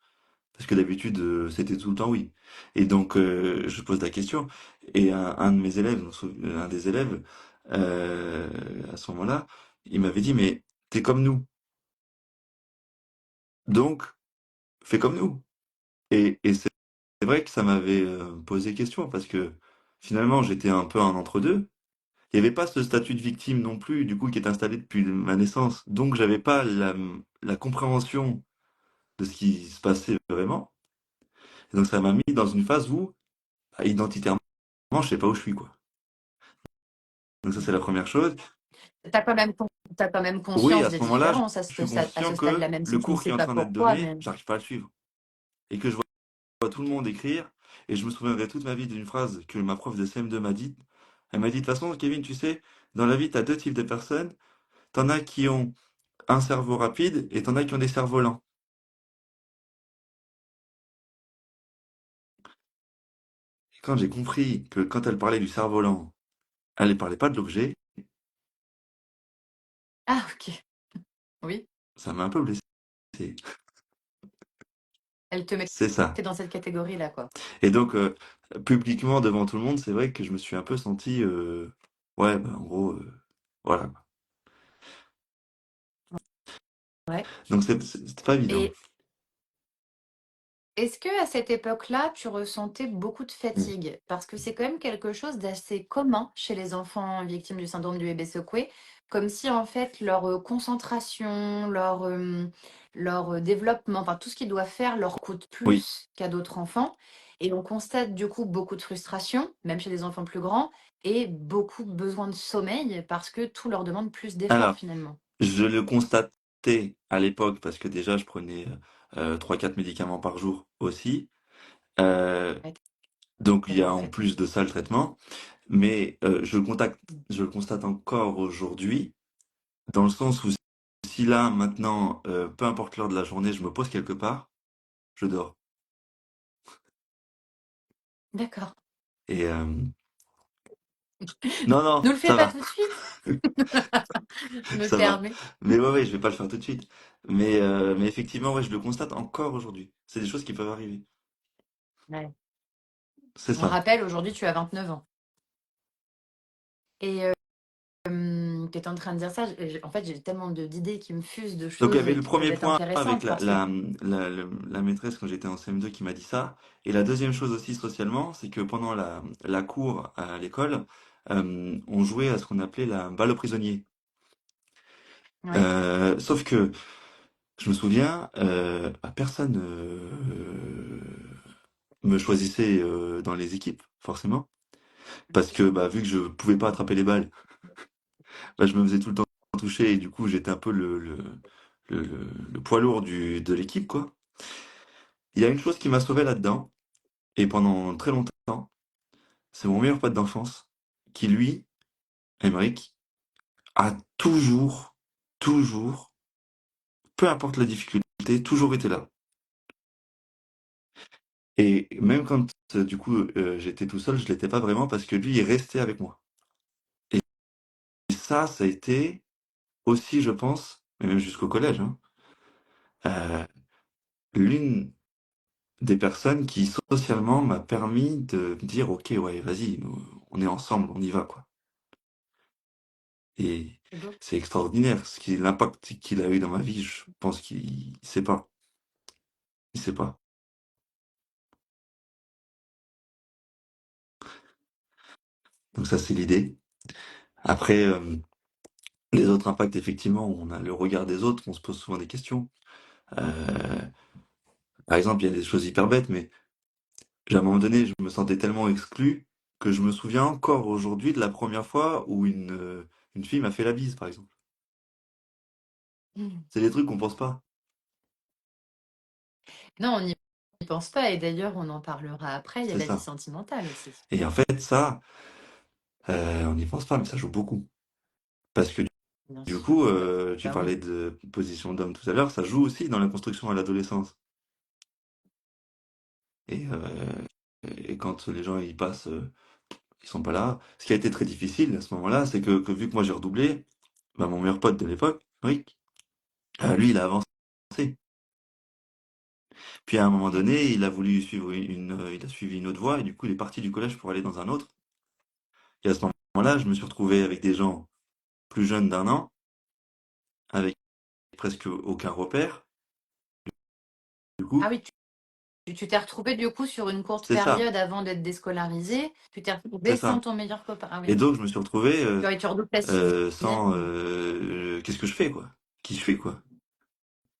Parce que d'habitude, c'était tout le temps oui. Et donc, je pose la question. Et un de mes élèves, un des élèves, à ce moment-là, il m'avait dit, mais t'es comme nous. Donc, fais comme nous. Et c'est vrai que ça m'avait posé question parce que finalement, j'étais un peu un entre-deux. il n'y avait pas ce statut de victime non plus, du coup, qui est installé depuis ma naissance. Donc, j'avais pas la compréhension de ce qui se passait vraiment. Et donc, ça m'a mis dans une phase où, bah, identitairement, je sais pas où je suis, quoi. Donc, ça, c'est la première chose. T'as quand même Oui, conscience à des ce moment-là, différences je suis à conscient ce que stade-là, même le si tu ne cours qui sais est en pas train d'être pourquoi, donné, mais j'arrive pas à le suivre. Et que je vois tout le monde écrire, et je me souviendrai toute ma vie d'une phrase que ma prof de CM2 m'a dite. Elle m'a dit, de toute façon, Kevin, tu sais, dans la vie, tu as deux types de personnes. T'en as qui ont un cerveau rapide et t'en as qui ont des cerveaux lents. Et quand j'ai compris que quand elle parlait du cerveau lent, elle ne parlait pas de l'objet, ah ok, oui, ça m'a un peu blessé. elle te C'est ça. mettait dans cette catégorie-là, quoi. Et donc, publiquement, devant tout le monde, c'est vrai que je me suis un peu senti, ouais, bah, en gros, voilà. Ouais. Donc, c'était pas évident. Et est-ce que à cette époque-là, tu ressentais beaucoup de Mm. fatigue? Parce que c'est quand même quelque chose d'assez commun chez les enfants victimes du syndrome du bébé secoué, comme si en fait leur concentration, leur développement, enfin tout ce qu'ils doivent faire leur coûte Oui. plus qu'à d'autres enfants. Et on constate du coup beaucoup de frustration, même chez les enfants plus grands, et beaucoup besoin de sommeil parce que tout leur demande plus d'efforts Alors, finalement. je le constatais à l'époque parce que déjà, je prenais 3-4 médicaments par jour aussi. Euh, Ouais, donc, il y t'avais a la en fatigue. plus de ça le traitement. Mais je le constate encore aujourd'hui, dans le sens où si là, maintenant, peu importe l'heure de la journée, je me pose quelque part, je dors. D'accord. Et non, non, Nous le fais ça pas va, tout de suite, je me ça va. permets. Mais ouais, ouais, je vais pas le faire tout de suite. Mais effectivement, ouais, je le constate encore aujourd'hui. C'est des choses qui peuvent arriver. Ouais. C'est On ça. rappelle, aujourd'hui, tu as 29 ans. Et tu étais en train de dire ça. En fait, j'ai tellement d'idées qui me fusent de Donc, il y choses avait le qui peuvent premier être point avec intéressantes parce que. la maîtresse quand j'étais en CM2 qui m'a dit ça. Et la deuxième chose aussi socialement, c'est que pendant la cour à l'école, on jouait à ce qu'on appelait la balle aux prisonniers. Ouais. Sauf que je me souviens, bah, personne me choisissait dans les équipes, forcément. Parce que bah, vu que je pouvais pas attraper les balles, bah, je me faisais tout le temps toucher et du coup j'étais un peu le poids lourd de l'équipe, quoi. Il y a une chose qui m'a sauvé là-dedans, et pendant très longtemps, c'est mon meilleur pote d'enfance, qui lui, Emeric, a toujours, toujours, peu importe la difficulté, toujours été là. Et même quand du coup j'étais tout seul, je l'étais pas vraiment parce que lui, il restait avec moi. Et ça a été aussi, je pense, mais même jusqu'au collège, hein, euh, l'une des personnes qui socialement m'a permis de me dire, ok, ouais, vas-y, on est ensemble, on y va, quoi. Et C'est beau. c'est extraordinaire, l'impact qu'il a eu dans ma vie, je pense qu'il sait pas. Il sait pas. Donc ça, c'est l'idée. Après, les autres impacts, effectivement, on a le regard des autres, on se pose souvent des questions. Euh, Par exemple, il y a des choses hyper bêtes, mais à un moment donné, je me sentais tellement exclu que je me souviens encore aujourd'hui de la première fois où une fille m'a fait la bise, par exemple. Mm. C'est des trucs qu'on pense pas. Non, on n'y pense pas. Et d'ailleurs, on en parlera après. Il y a C'est la vie ça. sentimentale aussi. Et en fait, ça, on n'y pense pas, mais ça joue beaucoup. Parce que Bien du sûr. coup, tu Bah oui. parlais de position d'homme tout à l'heure, ça joue aussi dans la construction à l'adolescence. Et, quand les gens y passent, ils sont pas là. Ce qui a été très difficile à ce moment-là, c'est que vu que moi j'ai redoublé, bah, mon meilleur pote de l'époque, Rick, lui, il a avancé. Puis à un moment Mm. donné, il a voulu suivre il a suivi une autre voie et du coup, il est parti du collège pour aller dans un autre. Et à ce moment-là, je me suis retrouvé avec des gens plus jeunes d'un an, avec presque aucun repère. Du coup, Ah oui, Tu t'es retrouvé du coup sur une courte C'est ça, période avant d'être déscolarisé. Tu t'es c'est retrouvé sans ça. ton meilleur copain. Ah Et oui. donc, je me suis retrouvé Tu redoubles la sixième. sans qu'est-ce que je fais, quoi? Qui je suis, quoi?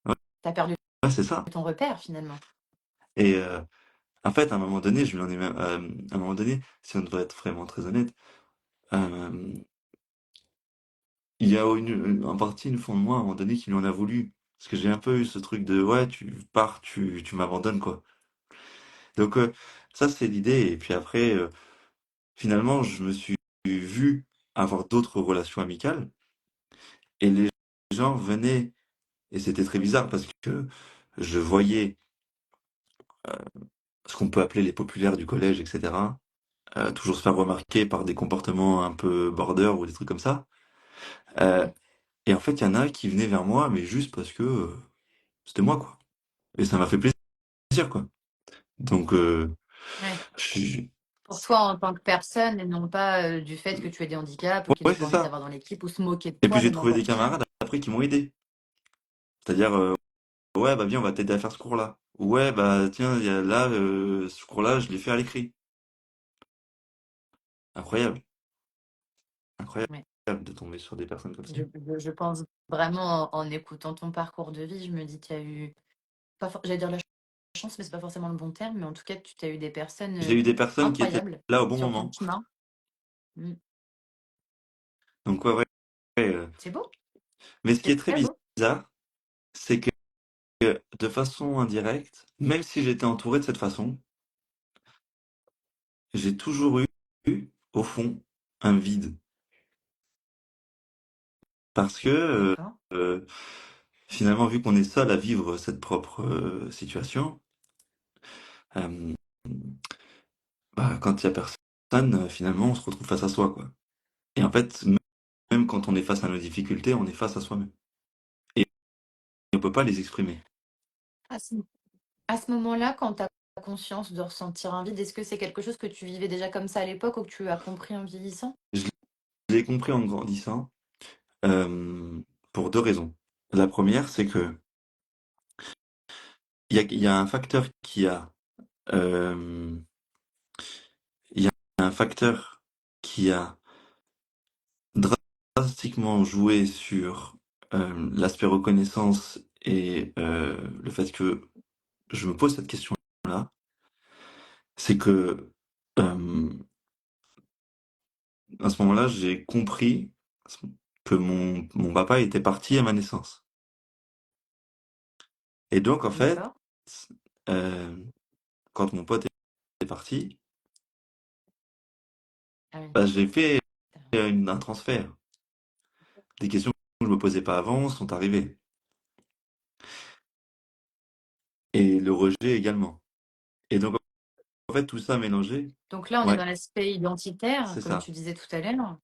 Ouais, T'as perdu ouais, c'est ça. ton repère finalement. Et en fait, à un moment donné, je lui en ai même, à un moment donné, si on devrait être vraiment très honnête, euh, il y a en partie une fond de moi à un moment donné qui lui en a voulu. Parce que j'ai un peu eu ce truc de ouais, tu pars, tu m'abandonnes, quoi. Donc, ça, c'est l'idée. Et puis après, finalement, je me suis vu avoir d'autres relations amicales. Et les gens venaient, et c'était très bizarre parce que je voyais ce qu'on peut appeler les populaires du collège, etc. Toujours se faire remarquer par des comportements un peu border ou des trucs comme ça. Euh, et en fait, il y en a qui venaient vers moi, mais juste parce que c'était moi, quoi. Et ça m'a fait plaisir, quoi. Donc, Ouais. je suis... Pour toi en tant que personne et non pas du fait que tu aies des handicaps ou qu'ils Ouais, aient c'est pas envie de ça. t'avoir dans l'équipe ou se moquer de Et puis toi j'ai de trouvé des n'importe qui. camarades après qui m'ont aidé. C'est-à-dire, ouais, bah viens, on va t'aider à faire ce cours-là. Ouais, bah tiens, il y a là, ce cours-là, je l'ai fait à l'écrit. Incroyable, incroyable Ouais. de tomber sur des personnes comme ça. Je pense vraiment en écoutant ton parcours de vie, je me dis qu'il y a eu, j'allais dire la chance, mais c'est pas forcément le bon terme, mais en tout cas, tu as eu des personnes J'ai eu des personnes qui étaient incroyables là au bon sur ton moment. chemin. Mm. Donc ouais, ouais. Ouais, C'est beau, mais ce qui c'est est très très beau. bizarre, c'est que de façon indirecte, même si j'étais entouré de cette façon, j'ai toujours eu, au fond, un vide. Parce que D'accord. finalement, vu qu'on est seul à vivre cette propre situation, euh, bah, quand il y a personne, finalement, on se retrouve face à soi, quoi. Et en fait, même quand on est face à nos difficultés, on est face à soi-même. Et on peut pas les exprimer. À ce, à ce moment-là, quand tu as conscience de ressentir un vide, est-ce que c'est quelque chose que tu vivais déjà comme ça à l'époque ou que tu as compris en vieillissant? Je l'ai compris en grandissant, euh, pour deux raisons. La première, c'est que il y a un facteur euh, il y a un facteur qui a drastiquement joué sur l'aspect reconnaissance et le fait que je me pose cette question-là, c'est que à ce moment-là, j'ai compris que mon papa était parti à ma naissance. Et donc, en fait, D'accord. euh, quand mon pote est parti, Ah oui. bah, j'ai fait un transfert. Des questions que je me posais pas avant sont arrivées. Et le rejet également. Et donc, en fait, tout ça mélangé, Donc là, on est ouais, dans l'aspect identitaire, c'est comme ça. tu disais tout à l'heure.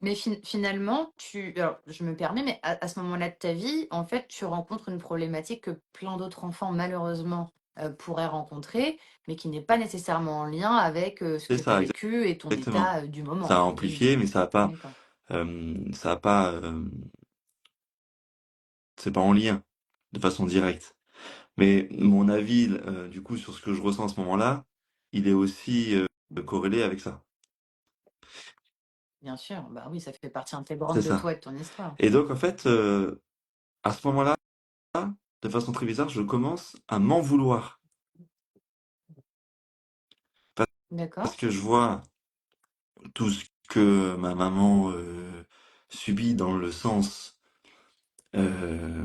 Mais finalement, alors, je me permets, mais à ce moment-là de ta vie, en fait, tu rencontres une problématique que plein d'autres enfants, malheureusement, pourraient rencontrer, mais qui n'est pas nécessairement en lien avec ce C'est que tu as ça, vécu et ton exactement. état du Ça a moment. Oui, amplifié, mais d'accord. ça a pas, c'est pas en lien de façon directe. Mais mon avis, du coup, sur ce que je ressens à ce moment-là, il est aussi corrélé avec ça. Bien sûr, bah oui, ça fait partie C'est intégrante de ça. toi et de ton histoire. Et donc, en fait, à ce moment-là, de façon très bizarre, je commence à m'en vouloir. Pa- Parce D'accord? que je vois tout ce que ma maman subit dans le sens euh,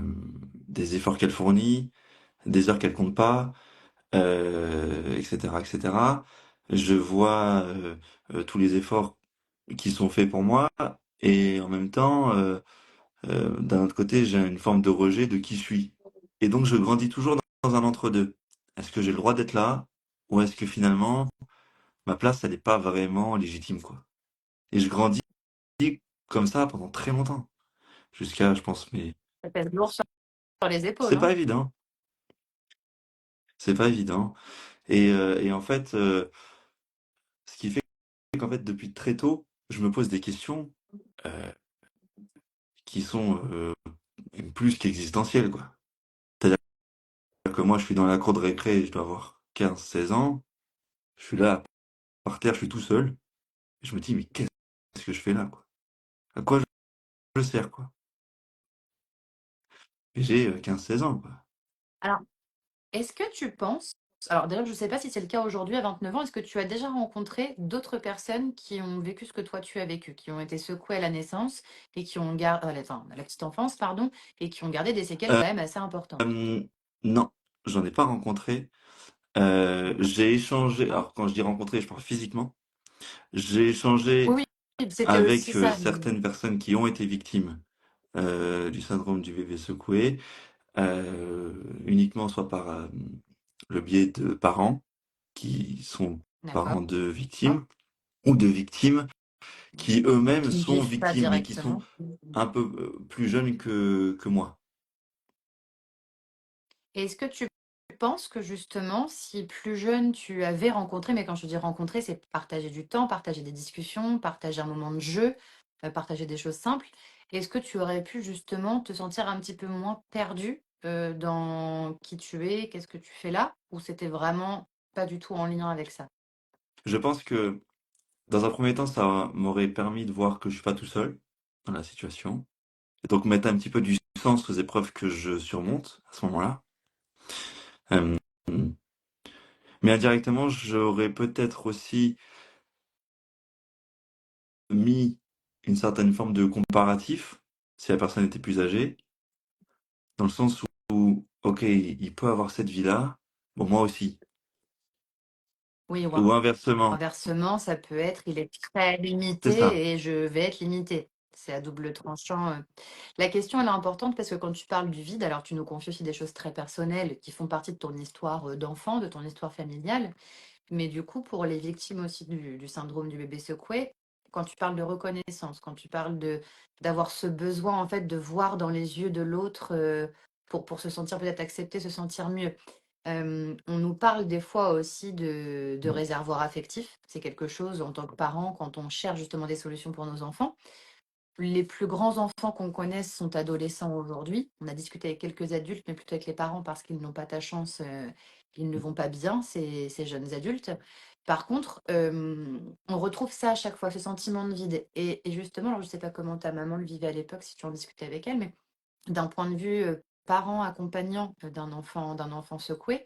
des efforts qu'elle fournit, des heures qu'elle compte pas, etc., etc. Je vois tous les efforts qui sont faits pour moi, et en même temps, d'un autre côté, j'ai une forme de rejet de qui je suis. Et donc, je grandis toujours dans un entre-deux. Est-ce que j'ai le droit d'être là, ou est-ce que finalement, ma place, elle n'est pas vraiment légitime, quoi. Et je grandis comme ça pendant très longtemps, jusqu'à, je pense, mais Ça pèse lourd sur les épaules, c'est pas hein? évident. C'est pas évident. Et en fait, ce qui fait qu'en fait, depuis très tôt, je me pose des questions euh, qui sont plus qu'existentielles, quoi. C'est-à-dire que moi, je suis dans la cour de récré, je dois avoir 15, 16 ans. Je suis là, par terre, je suis tout seul. Et je me dis, mais qu'est-ce que je fais là, quoi? À quoi je sers, quoi? Et j'ai 15, 16 ans, quoi. Alors, est-ce que tu penses, alors d'ailleurs, je ne sais pas si c'est le cas aujourd'hui à 29 ans, est-ce que tu as déjà rencontré d'autres personnes qui ont vécu ce que toi tu as vécu, qui ont été secouées à la naissance et qui ont gardé, enfin, à la petite enfance, pardon, et qui ont gardé des séquelles Euh, quand même assez importantes? non, j'en ai pas rencontré. J'ai échangé, alors quand je dis rencontré, je parle physiquement. J'ai échangé Oui, oui, c'était aussi avec ça. certaines personnes qui ont été victimes du syndrome du bébé secoué, uniquement soit par le biais de parents qui sont D'accord. parents de victimes ou de victimes qui eux-mêmes Qui ne sont vivent pas victimes, mais qui sont directement. un peu plus jeunes que moi. Et est-ce que tu penses que justement, si plus jeune tu avais rencontré, mais quand je dis rencontrer, c'est partager du temps, partager des discussions, partager un moment de jeu, partager des choses simples, est-ce que tu aurais pu justement te sentir un petit peu moins perdu dans qui tu es, qu'est-ce que tu fais là, ou c'était vraiment pas du tout en lien avec ça? Je pense que dans un premier temps, ça m'aurait permis de voir que je suis pas tout seul dans la situation, et donc mettre un petit peu du sens aux épreuves que je surmonte à ce moment-là. Euh, mais indirectement, j'aurais peut-être aussi mis une certaine forme de comparatif si la personne était plus âgée, dans le sens où, ok, il peut avoir cette vie-là, bon, moi aussi. Oui, ou Ou inversement, inversement, ça peut être il est très c'est ça. limité et je vais être limitée. C'est à double tranchant. La question, elle est importante parce que quand tu parles du vide, alors tu nous confies aussi des choses très personnelles qui font partie de ton histoire d'enfant, de ton histoire familiale. Mais du coup, pour les victimes aussi du syndrome du bébé secoué, quand tu parles de reconnaissance, quand tu parles d'avoir ce besoin en fait de voir dans les yeux de l'autre pour se sentir peut-être accepté, se sentir mieux. On nous parle des fois aussi de réservoir affectif. C'est quelque chose en tant que parent, quand on cherche justement des solutions pour nos enfants. Les plus grands enfants qu'on connaisse sont adolescents aujourd'hui. On a discuté avec quelques adultes, mais plutôt avec les parents parce qu'ils n'ont pas ta chance, ils ne vont pas bien, ces jeunes adultes. Par contre, on retrouve ça à chaque fois, ce sentiment de vide. Et justement, alors je ne sais pas comment ta maman le vivait à l'époque, si tu en discutais avec elle, mais d'un point de vue parent accompagnant d'un enfant secoué,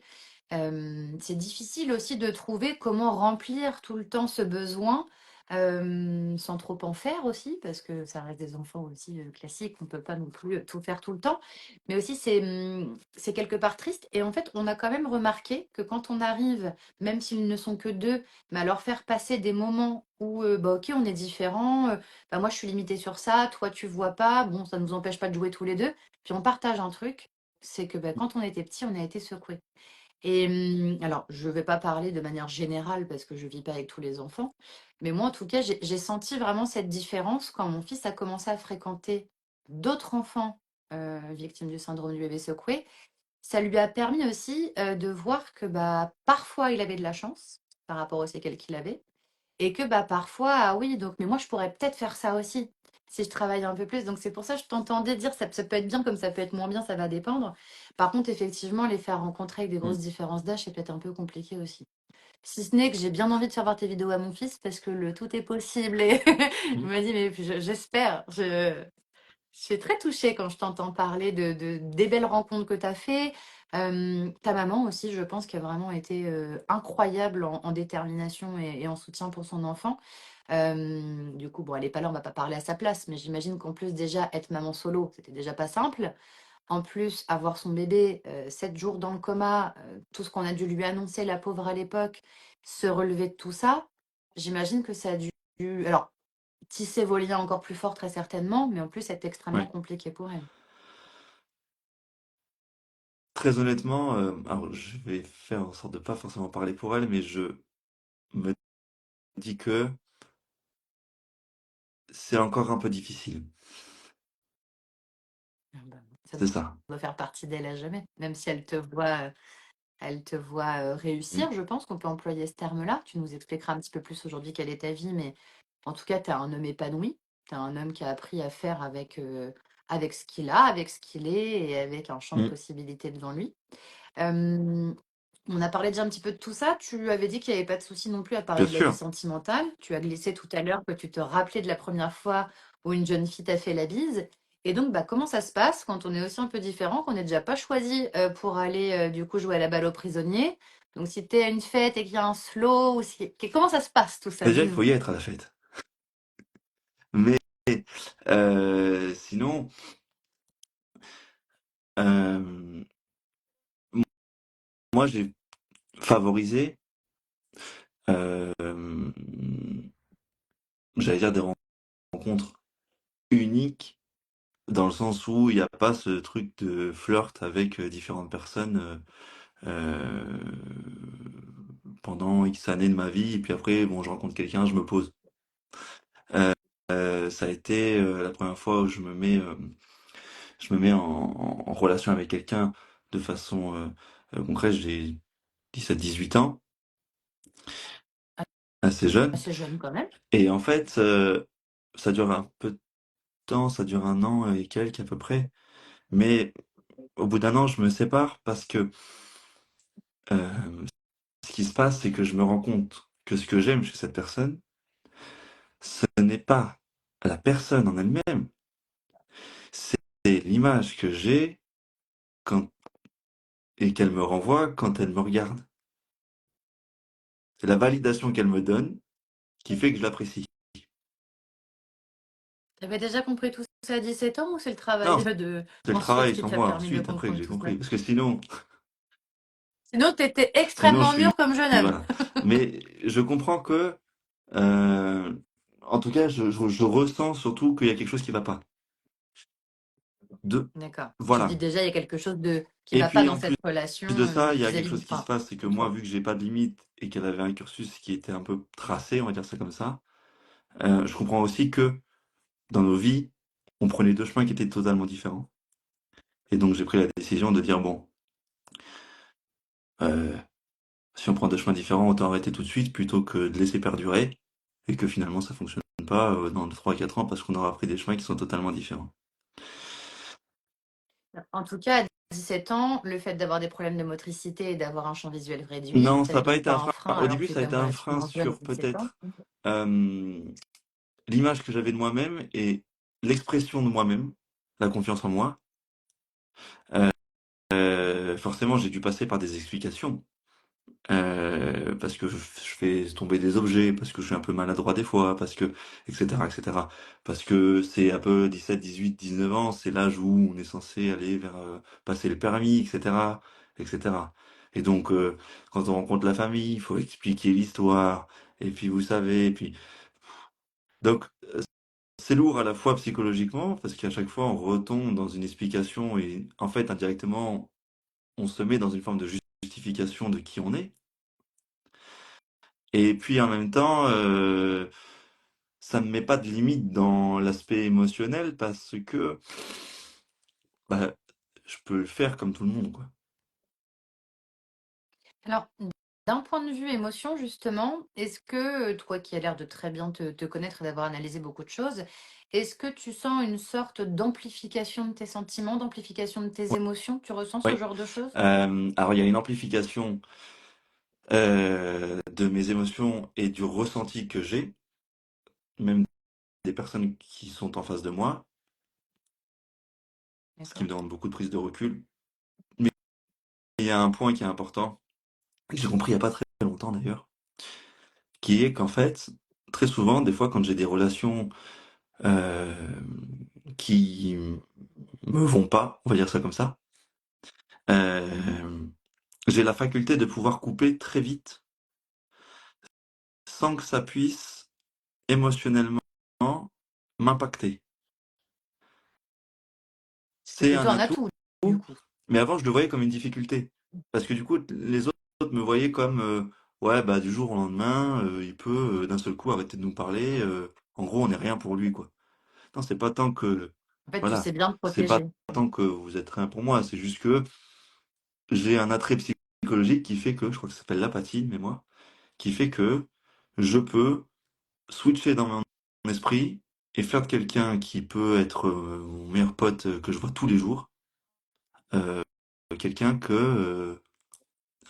c'est difficile aussi de trouver comment remplir tout le temps ce besoin, sans trop en faire aussi, parce que ça reste des enfants aussi classiques, on ne peut pas non plus tout faire tout le temps. Mais aussi, c'est quelque part triste. Et en fait, on a quand même remarqué que quand on arrive, même s'ils ne sont que deux, mais à leur faire passer des moments où, bah, ok, on est différents, bah, moi je suis limitée sur ça, toi tu vois pas, bon, ça ne nous empêche pas de jouer tous les deux. Puis on partage un truc, c'est que bah, quand on était petit, on a été secoués. Et alors, je ne vais pas parler de manière générale parce que je ne vis pas avec tous les enfants, mais moi, en tout cas, j'ai senti vraiment cette différence quand mon fils a commencé à fréquenter d'autres enfants victimes du syndrome du bébé secoué. Ça lui a permis aussi de voir que bah, parfois, il avait de la chance par rapport aux séquelles qu'il avait. Et que bah parfois, ah oui, donc mais moi je pourrais peut-être faire ça aussi si je travaille un peu plus. Donc c'est pour ça que je t'entendais dire ça peut être bien comme ça peut être moins bien, ça va dépendre. Par contre, effectivement, les faire rencontrer avec des grosses différences d'âge, c'est peut-être un peu compliqué aussi. Si ce n'est que j'ai bien envie de faire voir tes vidéos à mon fils parce que le tout est possible et je me dis mais j'espère, je suis très touchée quand je t'entends parler des belles rencontres que tu as fait. Ta maman aussi, je pense, qui a vraiment été incroyable en détermination et en soutien pour son enfant. Du coup, bon, elle n'est pas là, on va pas parler à sa place, mais j'imagine qu'en plus, déjà, être maman solo, c'était déjà pas simple. En plus, avoir son bébé 7 jours dans le coma, tout ce qu'on a dû lui annoncer, la pauvre à l'époque, se relever de tout ça, j'imagine que ça a dû. Alors, tisser vos liens encore plus forts, très certainement, mais en plus, être extrêmement Ouais. compliqué pour elle. Très honnêtement, alors je vais faire en sorte de pas forcément parler pour elle, mais je me dis que c'est encore un peu difficile. Ah bah, ça C'est ça. doit faire partie d'elle à jamais, même si elle te voit Mm. réussir, je pense qu'on peut employer ce terme-là. Tu nous expliqueras un petit peu plus aujourd'hui quelle est ta vie, mais en tout cas, tu as un homme épanoui, tu as un homme qui a appris à faire avec ce qu'il a, avec ce qu'il est et avec un champ de Mm. possibilités devant lui. Euh, on a parlé déjà un petit peu de tout ça. Tu avais dit qu'il n'y avait pas de souci non plus à parler Bien de la vie sûr. sentimentale. Tu as glissé tout à l'heure que tu te rappelais de la première fois où une jeune fille t'a fait la bise. Et donc, bah, comment ça se passe quand on est aussi un peu différent, qu'on n'est déjà pas choisi pour aller du coup jouer à la balle aux prisonniers? Donc, si tu es à une fête et qu'il y a un slow, ou comment ça se passe tout ça? Déjà, il faut Dis-nous. y être à la fête. Mais sinon, euh, moi, j'ai favorisé, euh, j'allais dire des rencontres uniques, dans le sens où il n'y a pas ce truc de flirt avec différentes personnes pendant X années de ma vie, et puis après, bon, je rencontre quelqu'un, je me pose. Euh, Ça a été la première fois où je me mets en relation avec quelqu'un de façon concrète. J'ai 17-18 ans, assez jeune. Assez jeune quand même. Et en fait, ça dure un peu de temps, ça dure un an et quelques à peu près. Mais au bout d'un an, je me sépare parce que euh, ce qui se passe, c'est que je me rends compte que ce que j'aime chez cette personne, ce n'est pas la personne en elle-même, c'est l'image que j'ai quand, et qu'elle me renvoie quand elle me regarde. C'est la validation qu'elle me donne qui fait que je l'apprécie. Tu avais déjà compris tout ça à 17 ans ou c'est le Non, travail de c'est le mensuel travail qui sur t'a moi permis de ensuite, après que comprendre j'ai tout ça? compris. Parce que sinon, Sinon, tu étais sinon je extrêmement suis. mûr comme jeune homme. Voilà. Mais je comprends que, euh, en tout cas, je ressens surtout qu'il y a quelque chose qui va pas. De, D'accord. Tu dis voilà. déjà, il y a quelque chose de qui Et va pas puis dans en plus cette relation de ça, il y a quelque vis-à-vis chose qui se enfin, passe, c'est que de moi, toi. vu que j'ai pas de limite et qu'elle avait un cursus qui était un peu tracé, on va dire ça comme ça, je comprends aussi que dans nos vies, on prenait deux chemins qui étaient totalement différents. Et donc j'ai pris la décision de dire, bon, euh, si on prend deux chemins différents, autant arrêter tout de suite plutôt que de laisser perdurer et que finalement ça fonctionne pas dans 3 4 ans parce qu'on aura pris des chemins qui sont totalement différents. En tout cas, à 17 ans, le fait d'avoir des problèmes de motricité et d'avoir un champ visuel réduit, Non, ça ça n'a n'est pas donc été pas un un frein. frein Au alors que début, tu es ça a quand été même un frein relativement jeune à sur 17 ans. peut-être l'image que j'avais de moi-même et l'expression de moi-même, la confiance en moi. Euh, Forcément, j'ai dû passer par des explications. Parce que je fais tomber des objets, parce que je suis un peu maladroit des fois, parce que, etc., etc. Parce que c'est un peu 17, 18, 19 ans, c'est l'âge où on est censé aller vers passer le permis, etc., etc. Et donc, quand on rencontre la famille, il faut expliquer l'histoire, et puis vous savez, et puis... Donc, c'est lourd à la fois psychologiquement, parce qu'à chaque fois, on retombe dans une explication, et en fait, indirectement, on se met dans une forme de justification de qui on est. Et puis en même temps, ça me met pas de limite dans l'aspect émotionnel parce que bah, je peux le faire comme tout le monde, quoi. Alors, d'un point de vue émotion, justement, est-ce que toi qui as l'air de très bien te connaître et d'avoir analysé beaucoup de choses, est-ce que tu sens une sorte d'amplification de tes sentiments, d'amplification de tes Ouais, émotions? Tu ressens ce ouais. genre de choses? Alors il y a une amplification de mes émotions et du ressenti que j'ai, même des personnes qui sont en face de moi, ce qui me D'accord. demande beaucoup de prise de recul. Mais il y a un point qui est important, que j'ai compris il n'y a pas très longtemps d'ailleurs, qui est qu'en fait, très souvent, des fois, quand j'ai des relations euh, qui me vont pas, on va dire ça comme ça, euh, j'ai la faculté de pouvoir couper très vite sans que ça puisse émotionnellement m'impacter. C'est C'est plutôt un un atout, atout, du coup. mais avant je le voyais comme une difficulté. Parce que du coup, les autres me voyaient comme, ouais, bah du jour au lendemain, il peut d'un seul coup arrêter de nous parler. En gros, on n'est rien pour lui, quoi. Non, c'est pas tant que, En fait, tu sais voilà, bien te c'est pas protéger. tant que vous êtes rien pour moi, c'est juste que j'ai un attrait psychologique qui fait que, je crois que ça s'appelle l'apathie, mais moi, qui fait que je peux switcher dans mon esprit et faire de quelqu'un qui peut être mon meilleur pote que je vois tous les jours, quelqu'un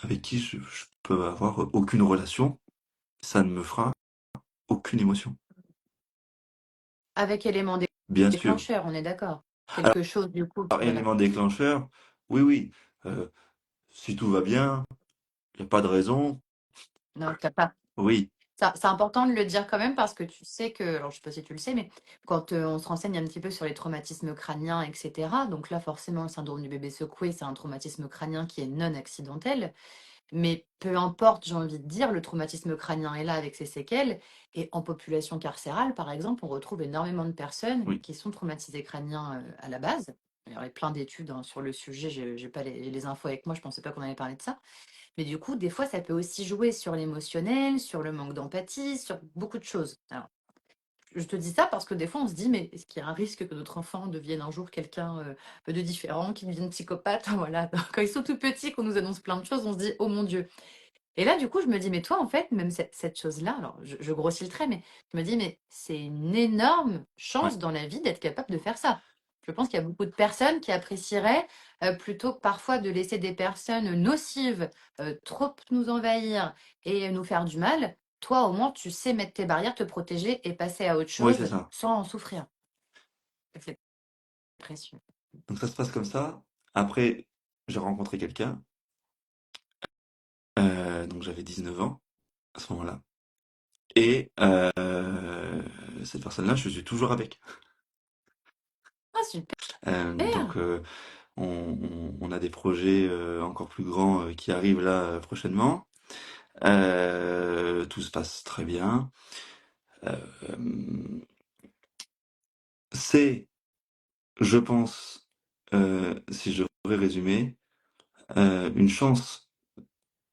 avec qui je peux avoir aucune relation, ça ne me fera aucune émotion. Avec élément Bien sûr. déclencheur, on est d'accord. Alors, Quelque chose du coup voilà. élément déclencheur, oui, oui. euh, si tout va bien, il n'y a pas de raison. Non, t'as pas. Oui, Ça, c'est important de le dire quand même parce que tu sais que, alors je sais pas si tu le sais, mais quand on se renseigne un petit peu sur les traumatismes crâniens, etc. Donc là, forcément, le syndrome du bébé secoué, c'est un traumatisme crânien qui est non accidentel. Mais peu importe, j'ai envie de dire, le traumatisme crânien est là avec ses séquelles. Et en population carcérale, par exemple, on retrouve énormément de personnes oui, qui sont traumatisées crâniens à la base. Il y aurait plein d'études hein, sur le sujet, j'ai pas les infos avec moi, je pensais pas qu'on allait parler de ça. Mais du coup, des fois, ça peut aussi jouer sur l'émotionnel, sur le manque d'empathie, sur beaucoup de choses. Alors, je te dis ça parce que des fois, on se dit, mais est-ce qu'il y a un risque que notre enfant devienne un jour quelqu'un de différent, qu'il devienne psychopathe? Voilà. Quand ils sont tout petits, qu'on nous annonce plein de choses, on se dit, oh mon Dieu. Et là, du coup, je me dis, mais toi, en fait, même cette chose-là, alors je grossis le trait, mais je me dis, mais c'est une énorme ouais, chance dans la vie d'être capable de faire ça. Je pense qu'il y a beaucoup de personnes qui apprécieraient, plutôt que parfois de laisser des personnes nocives trop nous envahir et nous faire du mal, toi, au moins, tu sais mettre tes barrières, te protéger et passer à autre ouais, c'est chose ça. sans en souffrir. C'est précieux. Donc ça se passe comme ça. Après, j'ai rencontré quelqu'un, donc j'avais 19 ans à ce moment-là. Et cette personne-là, je suis toujours avec. Ah, super! Donc on a des projets encore plus grands qui arrivent là prochainement. Tout se passe très bien. Euh, c'est, je pense, si je devrais résumer, une chance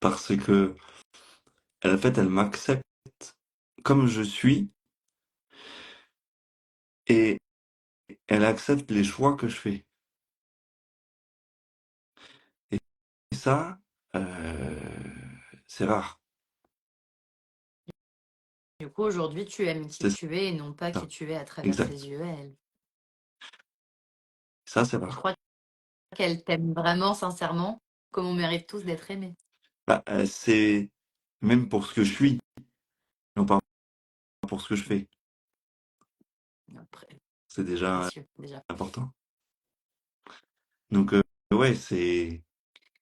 parce que en fait, elle m'accepte comme je suis et elle accepte les choix que je fais. Et ça, c'est rare. Du coup, aujourd'hui, tu aimes qui C'est tu es et non pas qui ça, tu es à travers exact. ses yeux, à elle. Ça, c'est Je rare. crois qu'elle t'aime vraiment sincèrement, comme on mérite tous d'être aimés. Bah, c'est même pour ce que je suis, non pas pour ce que je fais. Après, C'est déjà précieux, déjà. important. Donc, ouais, c'est...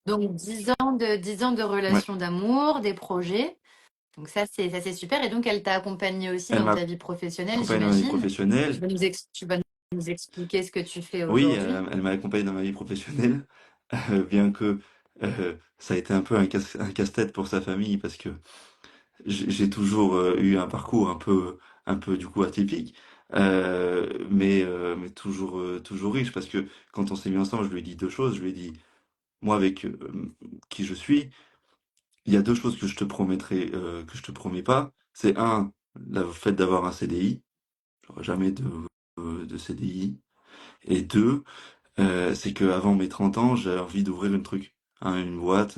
Donc, 10 ans de Ouais, relation d'amour, des projets. Donc, ça, c'est super. Et donc, elle t'a accompagné aussi elle dans ta vie professionnelle, m'accompagne dans ma vie j'imagine. professionnelle. Tu vas nous expliquer ce que tu fais Oui, aujourd'hui. elle m'a accompagné dans ma vie professionnelle, bien que ça a été un peu un casse-tête pour sa famille parce que j'ai toujours eu un parcours un peu du coup atypique, mais toujours, toujours riche parce que quand on s'est mis ensemble, je lui ai dit deux choses. Je lui ai dit, moi avec qui je suis, il y a deux choses que je te promettrai, que je te promets pas. C'est un, le fait d'avoir un CDI. J'aurai jamais de CDI. Et deux, c'est que avant mes 30 ans, j'ai envie d'ouvrir un truc, hein, une boîte,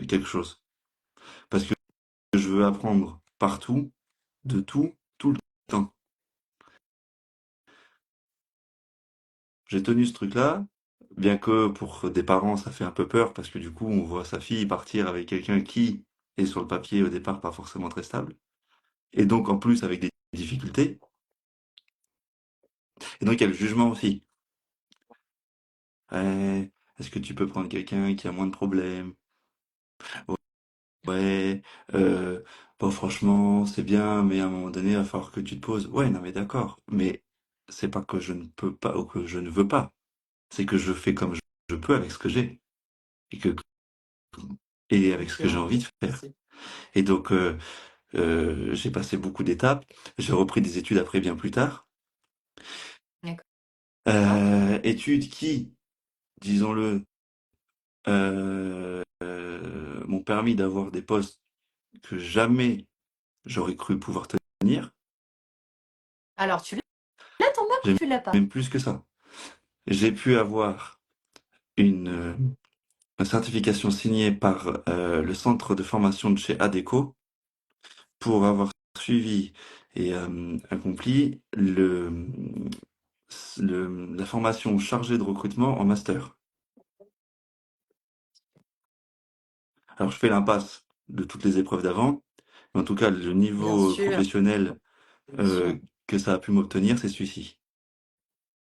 quelque chose. Parce que je veux apprendre partout, de tout, tout le temps. J'ai tenu ce truc-là, bien que pour des parents, ça fait un peu peur, parce que du coup, on voit sa fille partir avec quelqu'un qui est sur le papier au départ pas forcément très stable. Et donc, en plus, avec des difficultés. Et donc, il y a le jugement aussi. Ouais, est-ce que tu peux prendre quelqu'un qui a moins de problèmes? Ouais, euh, bon, franchement, c'est bien, mais à un moment donné, il va falloir que tu te poses. Ouais, non, mais d'accord. Mais c'est pas que je ne peux pas ou que je ne veux pas. C'est que je fais comme je peux avec ce que j'ai. Et que, et Que avec ce tu que as j'ai envie envie de faire. aussi. Et donc, j'ai passé beaucoup d'étapes. J'ai repris des études après bien plus tard. D'accord. Études qui, disons-le, m'ont permis d'avoir des postes que jamais j'aurais cru pouvoir tenir. Alors, tu l'as ton bac ou J'ai tu l'as pas? même plus que ça. J'ai pu avoir une certification signée par le centre de formation de chez ADECO pour avoir suivi et accompli la formation chargée de recrutement en master. Alors, je fais l'impasse de toutes les épreuves d'avant, mais en tout cas, le Bien niveau sûr, professionnel bien sûr. que ça a pu m'obtenir, c'est celui-ci.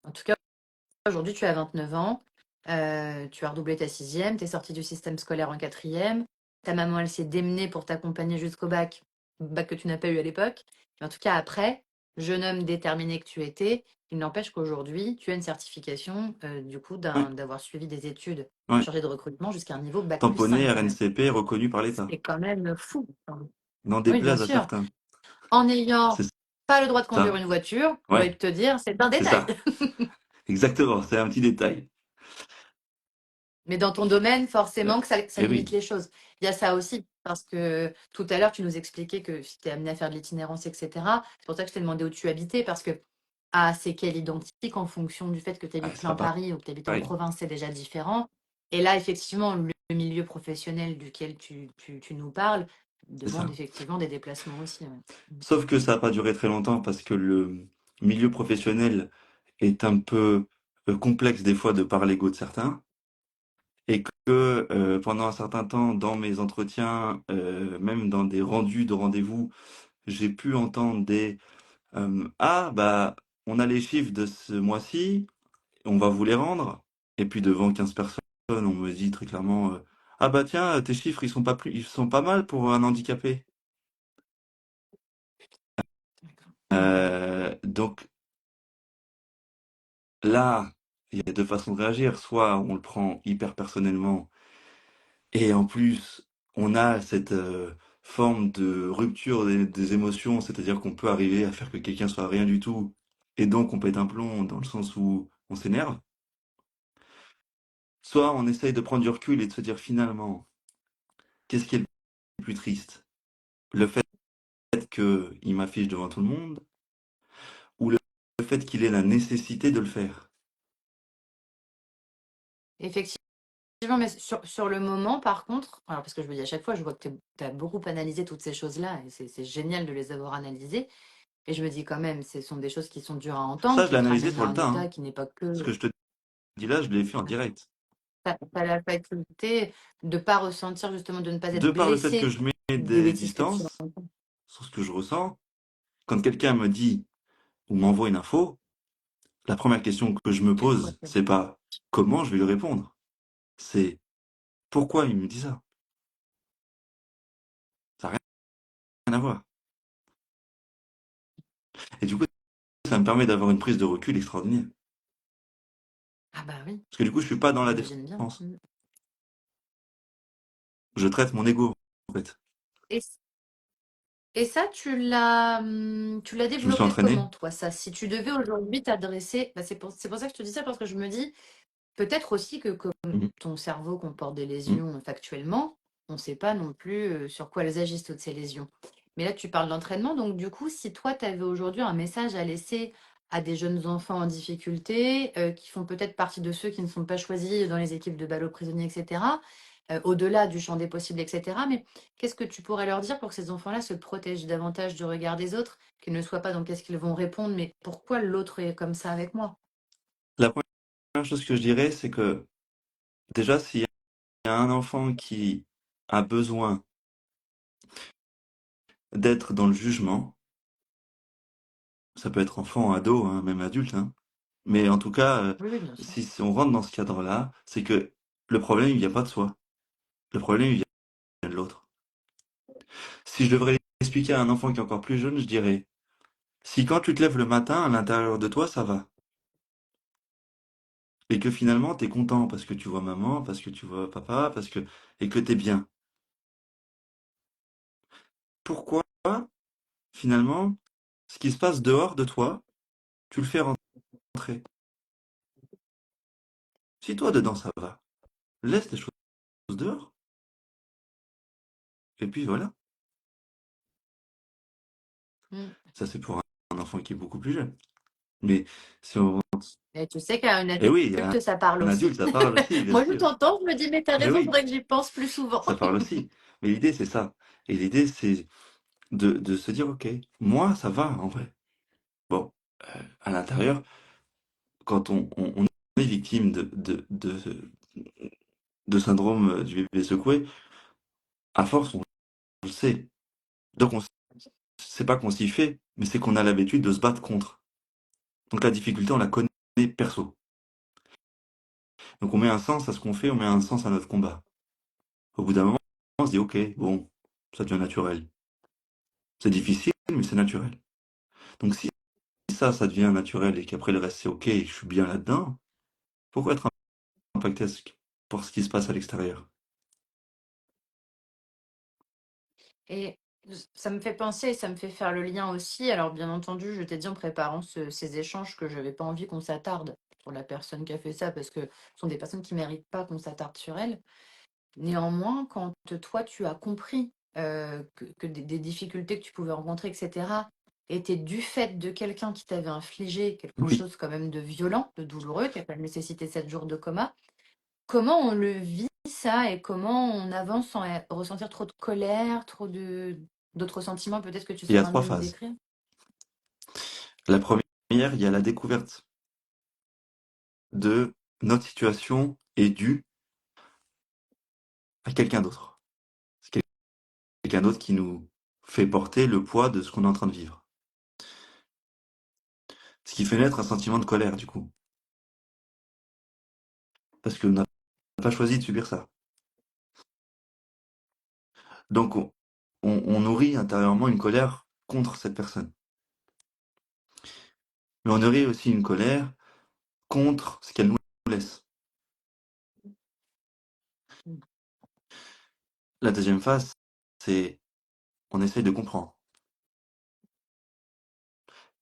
En tout cas, aujourd'hui, tu as 29 ans, tu as redoublé ta sixième, tu es sorti du système scolaire en quatrième. Ta maman, elle s'est démenée pour t'accompagner jusqu'au bac que tu n'as pas eu à l'époque. Mais en tout cas, après, jeune homme déterminé que tu étais, il n'empêche qu'aujourd'hui, tu as une certification, du coup, Ouais, d'avoir suivi des études ouais. chargé de recrutement jusqu'à un niveau bac plus Tamponné 5 quand même. RNCP reconnu par l'État. C'est quand même fou. N'en Oui, bien déplaise à sûr. certains. En n'ayant C'est pas le droit de conduire ça. une voiture, j'ai envie Ouais, de te dire, c'est un c'est détail. ça. Exactement, c'est un petit détail. Mais dans ton domaine, forcément que ça Eh limite oui, les choses. Il y a ça aussi, parce que tout à l'heure, tu nous expliquais que tu étais amené à faire de l'itinérance, etc. C'est pour ça que je t'ai demandé où tu habitais, parce que c'est quelle identique en fonction du fait que tu habites ce sera plein Paris ou que tu habites en pareil. province, c'est déjà différent. Et là, effectivement, le milieu professionnel duquel tu nous parles C'est demande ça. effectivement des déplacements aussi. Ouais. Sauf que ça n'a pas duré très longtemps parce que le milieu professionnel est un peu complexe des fois de par l'ego de certains. Et que pendant un certain temps, dans mes entretiens, même dans des rendus de rendez-vous, j'ai pu entendre des Ah, bah, on a les chiffres de ce mois-ci, on va vous les rendre. Et puis devant 15 personnes, on me dit très clairement Ah, bah tiens, tes chiffres, ils sont pas mal pour un handicapé. Donc là, il y a deux façons de réagir. Soit on le prend hyper personnellement, et en plus, on a cette forme de rupture des émotions, c'est-à-dire qu'on peut arriver à faire que quelqu'un soit rien du tout, et donc on pète un plomb dans le sens où on s'énerve. Soit on essaye de prendre du recul et de se dire finalement, qu'est-ce qui est le plus triste? Le fait qu'il m'affiche devant tout le monde, ou le fait qu'il ait la nécessité de le faire? Effectivement, mais sur le moment, par contre, alors parce que je me dis à chaque fois, je vois que tu as beaucoup analysé toutes ces choses-là, et c'est génial de les avoir analysées. Et je me dis quand même, ce sont des choses qui sont dures à entendre, Ça, je qui l'ai te analysé ramènent à sur le un tas, état hein. qui n'est pas Ce que... que je te dis là, je l'ai fait en direct. T'as la faculté de ne pas ressentir, justement, de ne pas être De par le fait que blessé je mets des des bêtises que tu distances entends. sur ce que je ressens, quand quelqu'un me dit ou m'envoie une info, la première question que je me C'est fou, pose, ça. c'est pas comment je vais lui répondre, c'est pourquoi il me dit ça. Ça n'a rien à voir. Et du coup, ça me permet d'avoir une prise de recul extraordinaire. Ah bah oui, Parce que du coup, je suis pas dans la j'imagine bien. défense. Je traite mon ego, en fait. Et, et ça, tu l'as Je me suis développé entraîné. comment, toi, ça? Si tu devais aujourd'hui t'adresser... Bah, c'est pour ça que je te dis ça, parce que je me dis, peut-être aussi que comme Mhm. ton cerveau comporte des Mhm. lésions factuellement, on ne sait pas non plus sur quoi elles agissent, toutes ces lésions. Mais là, tu parles d'entraînement, donc du coup, si toi, tu avais aujourd'hui un message à laisser à des jeunes enfants en difficulté, qui font peut-être partie de ceux qui ne sont pas choisis dans les équipes de ballots prisonniers, etc., au-delà du champ des possibles, etc., mais qu'est-ce que tu pourrais leur dire pour que ces enfants-là se protègent davantage du regard des autres, qu'ils ne soient pas dans qu'est-ce qu'ils vont répondre, mais pourquoi l'autre est comme ça avec moi? La première chose que je dirais, c'est que déjà, s'il y a un enfant qui a besoin d'être dans le jugement, ça peut être enfant, ado, hein, même adulte, hein, mais en tout cas, Oui, oui, bien sûr. si on rentre dans ce cadre-là, c'est que le problème, il vient pas de soi. Le problème, il vient de l'autre. Si je devrais expliquer à un enfant qui est encore plus jeune, je dirais, si quand tu te lèves le matin, à l'intérieur de toi, ça va, et que finalement, tu es content parce que tu vois maman, parce que tu vois papa, et que tu es bien. Pourquoi, finalement, ce qui se passe dehors de toi, tu le fais rentrer? Si toi, dedans, ça va, laisse les choses dehors, et puis voilà. Mm. Ça, c'est pour un enfant qui est beaucoup plus jeune. Mais si on... Et tu sais qu'à un Eh oui, à adulte, ça parle un adulte, aussi. ça parle aussi, bien Moi, je sûr. t'entends, je me dis, mais t'as Eh raison, oui, faudrait que j'y pense plus souvent. ça parle aussi. Mais l'idée, c'est ça. Et l'idée, c'est de se dire, OK, moi, ça va, en vrai. Bon, à l'intérieur, quand on est victime de syndrome du bébé secoué, À force, on le sait. Donc, c'est pas qu'on s'y fait, mais c'est qu'on a l'habitude de se battre contre. Donc, la difficulté, on la connaît perso. Donc, on met un sens à ce qu'on fait, on met un sens à notre combat. Au bout d'un moment, on se dit, ok, bon, ça devient naturel. C'est difficile, mais c'est naturel. Donc, si ça devient naturel et qu'après le reste, c'est ok, et que je suis bien là-dedans, pourquoi être impacté pour ce qui se passe à l'extérieur? Et ça me fait penser, ça me fait faire le lien aussi. Alors, bien entendu, je t'ai dit en préparant ces échanges que je n'avais pas envie qu'on s'attarde sur la personne qui a fait ça, parce que ce sont des personnes qui ne méritent pas qu'on s'attarde sur elles. Néanmoins, quand toi, tu as compris que des difficultés que tu pouvais rencontrer, etc., étaient du fait de quelqu'un qui t'avait infligé quelque Oui, chose quand même de violent, de douloureux, qui a pas nécessité 7 jours de coma, comment on le vit ça et comment on avance sans ressentir trop de colère, d'autres sentiments peut-être que tu il y a sauras trois mieux nous phases. décrire? La première, il y a la découverte de notre situation est due à quelqu'un d'autre. C'est quelqu'un d'autre qui nous fait porter le poids de ce qu'on est en train de vivre. Ce qui fait naître un sentiment de colère, du coup. Parce qu'on n'a pas choisi de subir ça. Donc, on nourrit intérieurement une colère contre cette personne. Mais on nourrit aussi une colère contre ce qu'elle nous laisse. La deuxième phase, c'est on essaye de comprendre.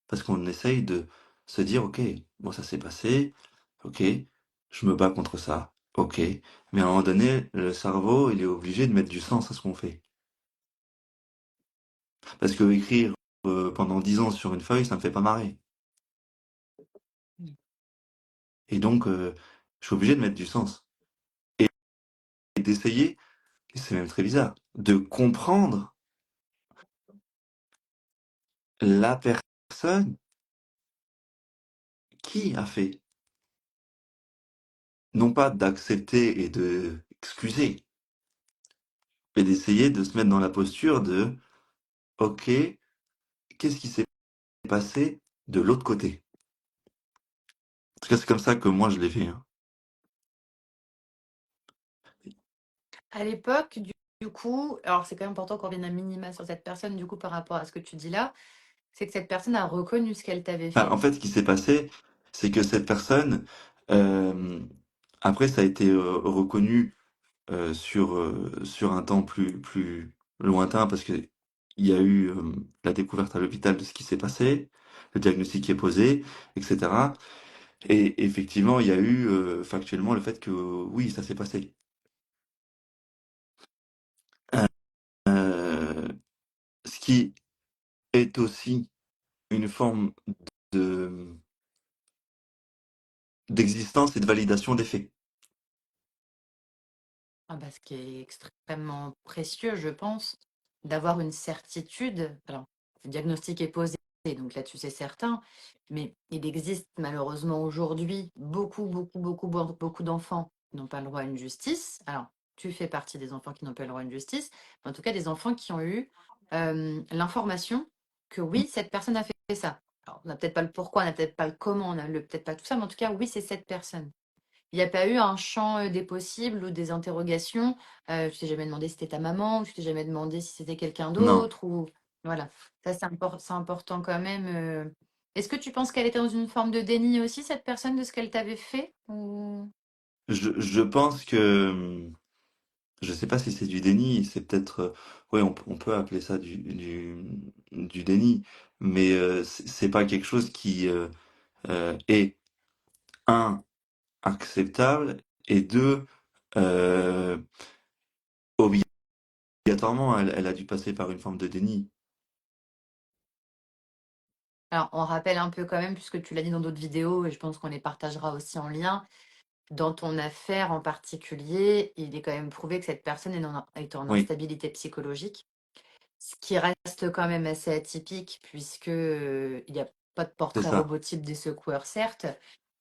Parce qu'on essaye de se dire, ok, bon, ça s'est passé, ok, je me bats contre ça, ok. Mais à un moment donné, le cerveau, il est obligé de mettre du sens à ce qu'on fait. Parce que écrire pendant 10 ans sur une feuille, ça me fait pas marrer. Et donc, je suis obligé de mettre du sens. Et d'essayer, et c'est même très bizarre, de comprendre la personne qui a fait. Non pas d'accepter et de excuser, mais d'essayer de se mettre dans la posture de, ok, qu'est-ce qui s'est passé de l'autre côté? En tout cas, c'est comme ça que moi je l'ai fait, hein. À l'époque, du coup, alors c'est quand même important qu'on revienne à minima sur cette personne, du coup, par rapport à ce que tu dis là, c'est que cette personne a reconnu ce qu'elle t'avait Enfin, en fait. fait, ce qui s'est passé, c'est que cette personne, euh, après, ça a été reconnu sur un temps plus lointain parce que il y a eu la découverte à l'hôpital de ce qui s'est passé, le diagnostic qui est posé, etc. Et effectivement, il y a eu factuellement le fait que oui, ça s'est passé. Euh, ce qui est aussi une forme de d'existence et de validation des faits. Ah bah, ce qui est extrêmement précieux, je pense, d'avoir une certitude. Alors, le diagnostic est posé, donc là-dessus c'est certain, mais il existe malheureusement aujourd'hui beaucoup d'enfants qui n'ont pas le droit à une justice. Alors, tu fais partie des enfants qui n'ont pas le droit à une justice, mais en tout cas des enfants qui ont eu l'information que oui, cette personne a fait ça. Alors, on n'a peut-être pas le pourquoi, on n'a peut-être pas le comment, on n'a peut-être pas tout ça, mais en tout cas, oui, c'est cette personne. Il n'y a pas eu un champ des possibles ou des interrogations. Tu t'es jamais demandé si c'était ta maman, ou tu t'es jamais demandé si c'était quelqu'un Non, d'autre, ou voilà. Ça, c'est important quand même. Est-ce que tu penses qu'elle était dans une forme de déni aussi, cette personne, de ce qu'elle t'avait fait ou... je pense que je sais pas si c'est du déni, c'est peut-être ouais, on peut appeler ça du déni, mais c'est pas quelque chose qui est un acceptable et deux euh, obligatoirement elle a dû passer par une forme de déni. Alors, on rappelle un peu quand même, puisque tu l'as dit dans d'autres vidéos, et je pense qu'on les partagera aussi en lien. Dans ton affaire en particulier, il est quand même prouvé que cette personne est en Oui, instabilité psychologique. Ce qui reste quand même assez atypique puisque, il n'y a pas de c'est portrait ça. robotype des secoueurs certes,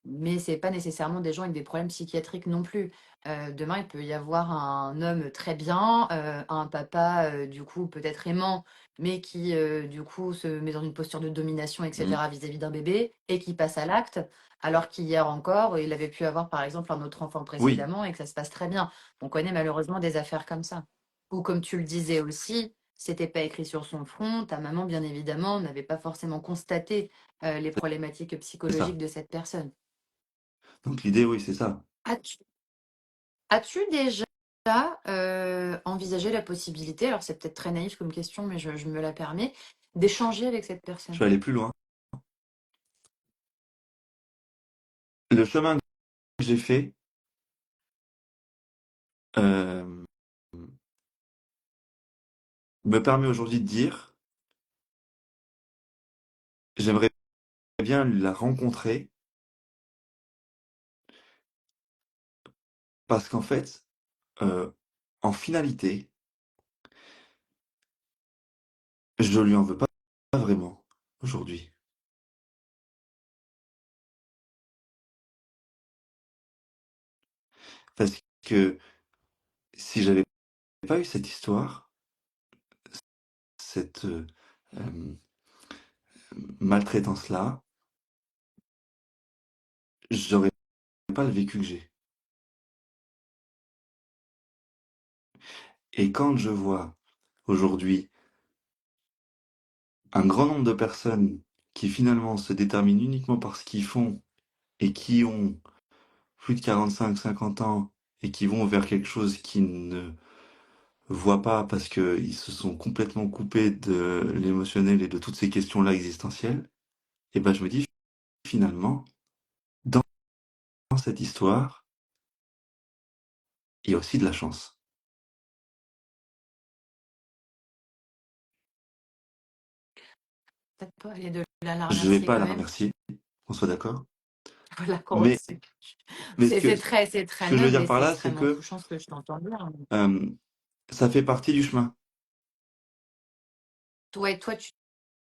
mais c'est pas nécessairement des gens avec des problèmes psychiatriques non plus. Demain, il peut y avoir un homme très bien, un papa, du coup, peut-être aimant, mais qui, du coup, se met dans une posture de domination, Mm. etc., vis-à-vis d'un bébé, et qui passe à l'acte, alors qu'hier encore, il avait pu avoir, par exemple, un autre enfant Oui, précédemment et que ça se passe très bien. On connaît malheureusement des affaires comme ça. Ou comme tu le disais aussi, c'était pas écrit sur son front, ta maman, bien évidemment, n'avait pas forcément constaté les problématiques c'est psychologiques ça. de cette personne. Donc l'idée, oui, c'est ça. As-tu déjà envisagé la possibilité, alors c'est peut-être très naïf comme question, mais je me la permets, d'échanger avec cette Je personne? vais aller plus loin. Le chemin que j'ai fait euh, me permet aujourd'hui de dire, j'aimerais bien la rencontrer parce qu'en fait, euh, en finalité, je lui en veux pas vraiment aujourd'hui. Parce que si j'avais pas eu cette histoire, cette euh, maltraitance-là, j'aurais pas le vécu que j'ai. Et quand je vois aujourd'hui un grand nombre de personnes qui finalement se déterminent uniquement par ce qu'ils font et qui ont plus de 45, 50 ans et qui vont vers quelque chose qu'ils ne voient pas parce qu'ils se sont complètement coupés de l'émotionnel et de toutes ces questions-là existentielles, et ben je me dis finalement, dans cette histoire, il y a aussi de la chance. Peut-être pas aller de là à la Je vais remercier pas quand la même. remercier, qu'on soit d'accord. Voilà, Mais, mais c'est ce très que je veux noble dire et par c'est là, c'est extrêmement que touchant ce que je t'entends dire. euh, ça fait partie du chemin. Toi,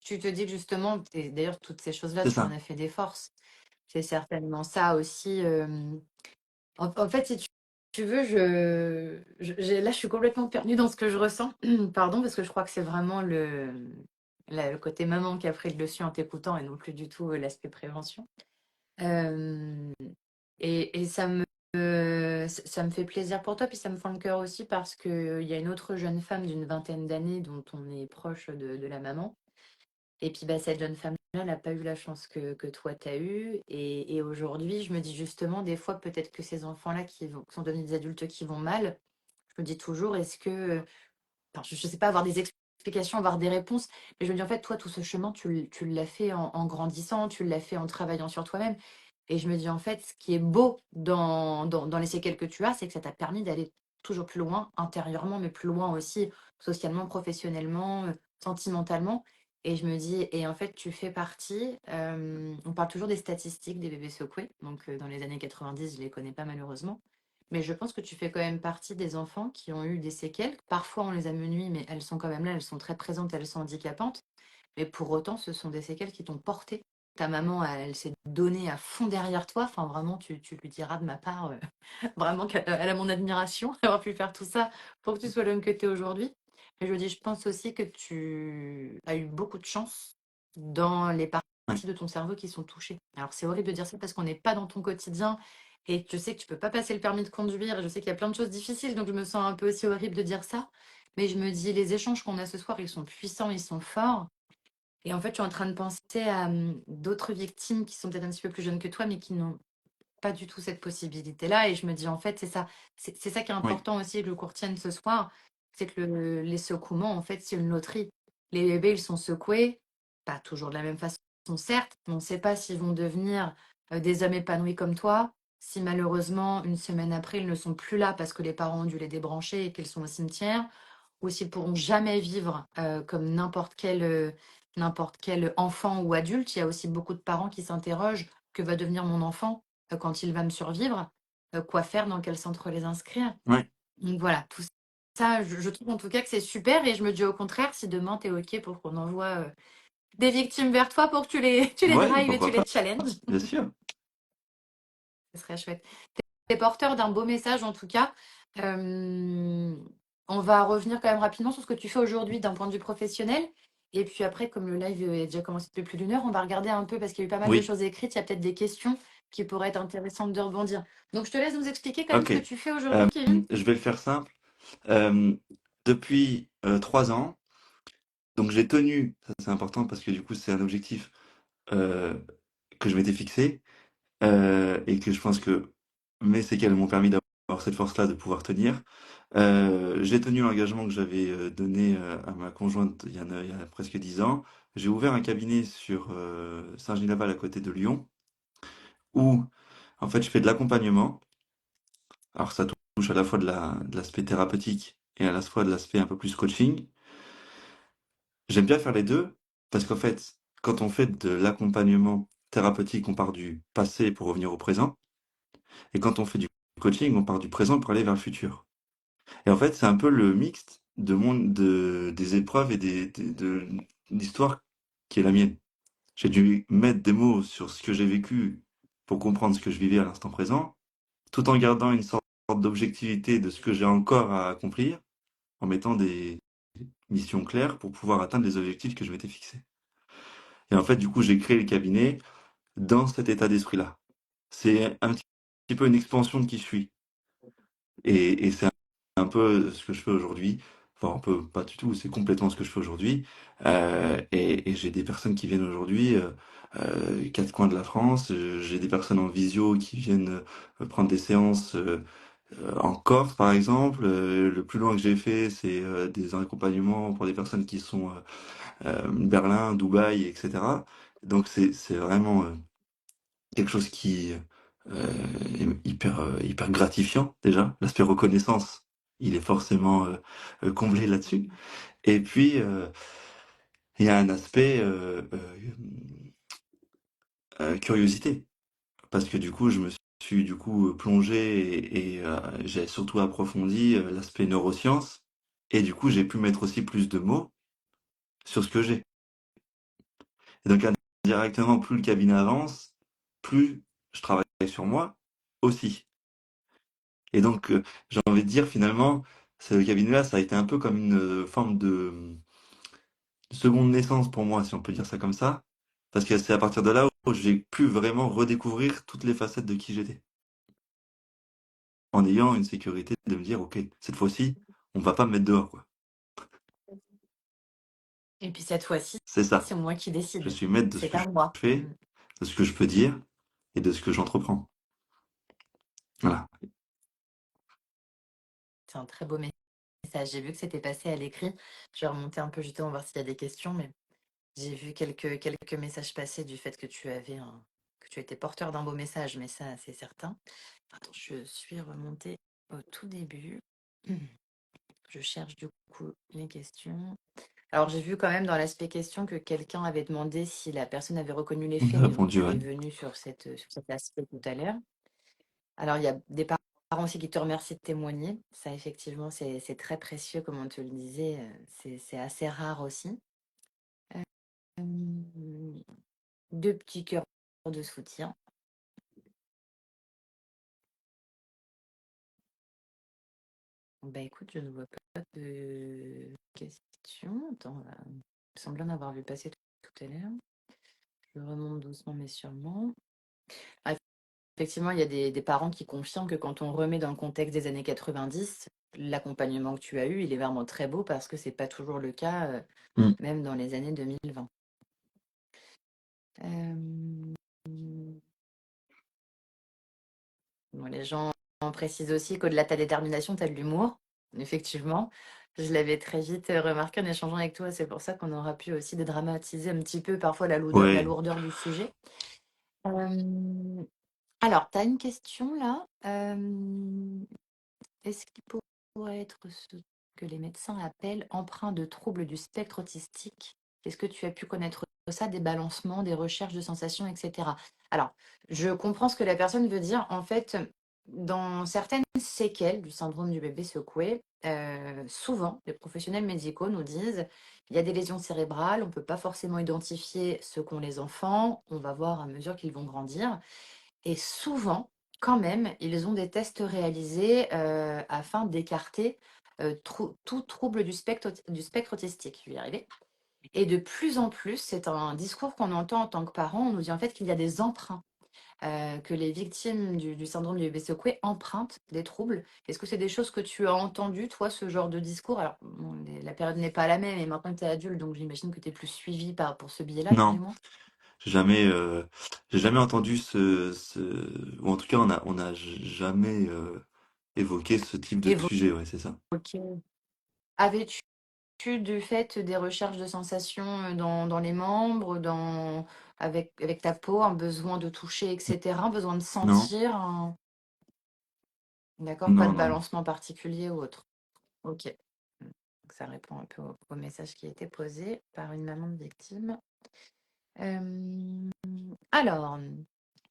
tu te dis que justement, et d'ailleurs, toutes ces choses-là, C'est tu en ça. as fait des forces. C'est certainement ça aussi. En fait, si tu veux, là, je suis complètement perdue dans ce que je ressens. Pardon, parce que je crois que c'est vraiment le côté maman qui a pris le dessus en t'écoutant et non plus du tout l'aspect prévention. Euh, et ça me fait plaisir pour toi, puis ça me fend le cœur aussi parce qu'il y a une autre jeune femme d'une vingtaine d'années dont on est proche de la maman. Et puis bah, cette jeune femme-là n'a pas eu la chance que toi t'as eu. Et aujourd'hui, je me dis justement, des fois, peut-être que ces enfants-là qui sont devenus des adultes qui vont mal, je me dis toujours, est-ce que, enfin, je ne sais pas, avoir des explications, avoir des réponses, mais je me dis en fait, toi, tout ce chemin, tu l'as fait en grandissant, tu l'as fait en travaillant sur toi-même. Et je me dis en fait, ce qui est beau dans les séquelles que tu as, c'est que ça t'a permis d'aller toujours plus loin, intérieurement, mais plus loin aussi, socialement, professionnellement, sentimentalement. Et je me dis, et en fait, tu fais partie, on parle toujours des statistiques des bébés secoués, donc dans les années 90, je ne les connais pas malheureusement, mais je pense que tu fais quand même partie des enfants qui ont eu des séquelles. Parfois, on les amenuit, mais elles sont quand même là, elles sont très présentes, elles sont handicapantes. Mais pour autant, ce sont des séquelles qui t'ont porté. Ta maman, elle s'est donnée à fond derrière toi. Enfin, vraiment, tu lui diras de ma part, vraiment qu'elle a mon admiration d'avoir pu faire tout ça pour que tu sois l'homme que tu es aujourd'hui. Mais je dis, je pense aussi que tu as eu beaucoup de chance dans les Ouais. parties de ton cerveau qui sont touchées. Alors, c'est horrible de dire ça parce qu'on n'est pas dans ton quotidien et je sais que tu peux pas passer le permis de conduire. Et je sais qu'il y a plein de choses difficiles, donc je me sens un peu aussi horrible de dire ça. Mais je me dis, les échanges qu'on a ce soir, ils sont puissants, ils sont forts. Et en fait, je suis en train de penser à d'autres victimes qui sont peut-être un petit peu plus jeunes que toi, mais qui n'ont pas du tout cette possibilité-là. Et je me dis, en fait, c'est ça. C'est ça qui est Oui. important aussi que le cours tienne ce soir. C'est que les secouements, en fait, c'est une loterie. Les bébés, ils sont secoués, pas toujours de la même façon, certes, mais on ne sait pas s'ils vont devenir des hommes épanouis comme toi. Si malheureusement, une semaine après, ils ne sont plus là parce que les parents ont dû les débrancher et qu'ils sont au cimetière, ou s'ils pourront jamais vivre comme n'importe quel enfant ou adulte. Il y a aussi beaucoup de parents qui s'interrogent, que va devenir mon enfant quand il va me survivre, quoi faire, dans quel centre les inscrire. Ouais. Donc voilà, tout ça, je trouve en tout cas que c'est super et je me dis au contraire, si demain tu es OK pour qu'on envoie des victimes vers toi pour que tu les Ouais, drives et tu pourquoi les pas, challenges, bien sûr. ce serait chouette. es porteur d'un beau message en tout cas. Euh, on va revenir quand même rapidement sur ce que tu fais aujourd'hui d'un point de vue professionnel. Et puis après, comme le live est déjà commencé depuis plus d'1 heure, on va regarder un peu parce qu'il y a eu pas mal de Oui, choses écrites. Il y a peut-être des questions qui pourraient être intéressantes de rebondir. Donc je te laisse nous expliquer quand même ce ok. que tu fais aujourd'hui, Kevin. Je vais le faire simple. Euh, Depuis 3 ans, donc j'ai tenu, ça c'est important parce que du coup c'est un objectif euh, que je m'étais fixé et que je pense que mes séquelles m'ont permis d'avoir cette force-là de pouvoir tenir. J'ai tenu l'engagement que j'avais donné à ma conjointe il y a presque 10 ans. J'ai ouvert un cabinet sur Saint-Gilles-Laval à côté de Lyon où en fait je fais de l'accompagnement. Alors ça touche à la fois de l'aspect thérapeutique et à la fois de l'aspect un peu plus coaching. J'aime bien faire les deux parce qu'en fait, quand on fait de l'accompagnement thérapeutique, on part du passé pour revenir au présent. Et quand on fait du coaching, on part du présent pour aller vers le futur. Et en fait, c'est un peu le mixte des épreuves et de l'histoire qui est la mienne. J'ai dû mettre des mots sur ce que j'ai vécu pour comprendre ce que je vivais à l'instant présent, tout en gardant une sorte d'objectivité de ce que j'ai encore à accomplir, en mettant des missions claires pour pouvoir atteindre les objectifs que je m'étais fixés. Et en fait, du coup, j'ai créé le cabinet dans cet état d'esprit-là. C'est un petit peu une expansion de qui je suis. Et c'est un peu ce que je fais aujourd'hui. Enfin, un peu, pas du tout, c'est complètement ce que je fais aujourd'hui. Et j'ai des personnes qui viennent aujourd'hui, quatre coins de la France. J'ai des personnes en visio qui viennent prendre des séances en Corse, par exemple. Le plus loin que j'ai fait, c'est des accompagnements pour des personnes qui sont Berlin, Dubaï, etc. Donc c'est vraiment quelque chose qui est hyper gratifiant déjà. L'aspect reconnaissance, il est forcément comblé là-dessus. Et puis, il y a un aspect curiosité, parce que du coup, je me suis du coup plongé et j'ai surtout approfondi l'aspect neurosciences. Et du coup, j'ai pu mettre aussi plus de mots sur ce que j'ai. Et donc, indirectement, plus le cabinet avance, plus je travaille sur moi aussi. Et donc, j'ai envie de dire, finalement, ce cabinet-là, ça a été un peu comme une forme de seconde naissance pour moi, si on peut dire ça comme ça. Parce que c'est à partir de là où j'ai pu vraiment redécouvrir toutes les facettes de qui j'étais. En ayant une sécurité de me dire, OK, cette fois-ci, on va pas me mettre dehors, quoi. Et puis cette fois-ci, C'est ça. c'est moi qui Je décide. suis maître de ce C'est que pas je moi. fais, de ce que je peux dire et de ce que j'entreprends. Voilà. C'est un très beau message. J'ai vu que c'était passé à l'écrit. Je vais remonter un peu justement voir s'il y a des questions, mais j'ai vu quelques messages passer du fait que que tu étais porteur d'un beau message, mais ça, c'est certain. Attends, je suis remontée au tout début. Je cherche du coup les questions. Alors, j'ai vu quand même dans l'aspect question que quelqu'un avait demandé si la personne avait reconnu les On faits, a mais donc répondu, tu ouais. es venu sur sur cet aspect tout à l'heure. Alors, il y a des parents aussi qui te remercient de témoigner. Ça, effectivement, c'est très précieux, comme on te le disait. C'est assez rare aussi. Euh, Deux petits cœurs de soutien. Bah écoute, je ne vois pas de questions. Attends, il me semble en avoir vu passer tout à l'heure. Je remonte doucement mais sûrement. Ah, effectivement, il y a des parents qui confirment que quand on remet dans le contexte des années 90, l'accompagnement que tu as eu, il est vraiment très beau parce que c'est pas toujours le cas, Mm. même dans les années 2020. Euh, bon, les gens précisent aussi qu'au-delà de ta détermination, tu as de l'humour. Effectivement, je l'avais très vite remarqué en échangeant avec toi. C'est pour ça qu'on aura pu aussi dédramatiser un petit peu parfois la Ouais. lourdeur du sujet. Euh, alors, tu as une question là. Est-ce qu'il pourrait être ce que les médecins appellent emprunt de troubles du spectre autistique? Est-ce que tu as pu connaître ça, des balancements, des recherches de sensations, etc. Alors, je comprends ce que la personne veut dire. En fait, dans certaines séquelles du syndrome du bébé secoué, souvent, les professionnels médicaux nous disent il y a des lésions cérébrales, on ne peut pas forcément identifier ce qu'ont les enfants, on va voir à mesure qu'ils vont grandir. Et souvent, quand même, ils ont des tests réalisés afin d'écarter tout trouble du spectre autistique. Je vais y arriver. Et de plus en plus, c'est un discours qu'on entend en tant que parent. On nous dit en fait qu'il y a des emprunts, que les victimes du syndrome du bébé secoué empruntent des troubles. Est-ce que c'est des choses que tu as entendues, toi, ce genre de discours? Alors, bon, la période n'est pas la même, et maintenant que tu es adulte, donc j'imagine que tu es plus suivi pour ce biais-là, du Non, moins. j'ai jamais, euh, j'ai jamais entendu ou en tout cas, on a jamais évoqué ce type de sujet, ouais, c'est ça. Évoqué. Avais-tu du fait des recherches de sensations dans les membres, avec ta peau, un besoin de toucher, etc., un besoin de Non, sentir, d'accord, pas non, de non. balancement particulier ou autre. Ok. Donc, ça répond un peu au message qui a été posé par une maman de victime. Euh, alors,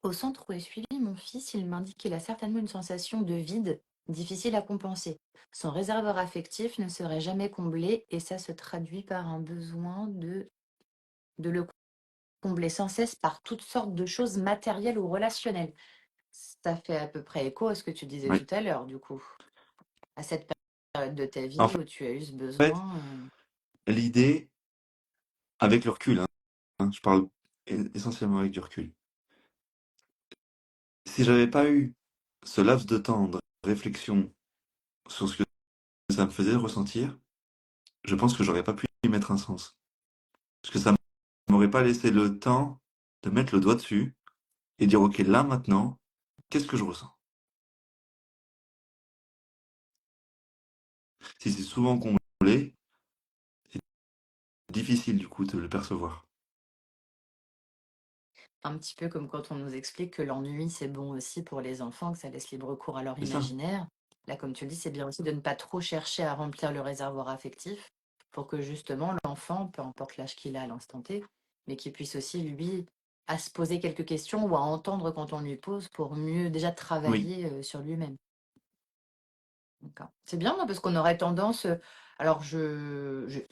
au centre où est suivi mon fils, il m'indique qu'il a certainement une sensation de vide difficile à compenser. Son réservoir affectif ne serait jamais comblé et ça se traduit par un besoin de le combler sans cesse par toutes sortes de choses matérielles ou relationnelles. Ça fait à peu près écho à ce que tu disais Oui. tout à l'heure, du coup, à cette période de ta En vie où tu as eu ce fait, besoin. l'idée, avec le recul, je parle essentiellement avec du recul. Si j'avais pas eu ce laps de temps de réflexion sur ce que ça me faisait ressentir, je pense que j'aurais pas pu y mettre un sens. Parce que ça m'aurait pas laissé le temps de mettre le doigt dessus et dire, OK, là maintenant, qu'est-ce que je ressens? Si c'est souvent comblé, c'est difficile du coup de le percevoir. Un petit peu comme quand on nous explique que l'ennui, c'est bon aussi pour les enfants, que ça laisse libre cours à leur C'est ça. imaginaire. Là, comme tu le dis, c'est bien aussi de ne pas trop chercher à remplir le réservoir affectif pour que justement l'enfant, peu importe l'âge qu'il a à l'instant T, mais qu'il puisse aussi, lui, à se poser quelques questions ou à entendre quand on lui pose pour mieux déjà Oui. travailler sur lui-même. D'accord. C'est bien, non, parce qu'on aurait tendance, alors je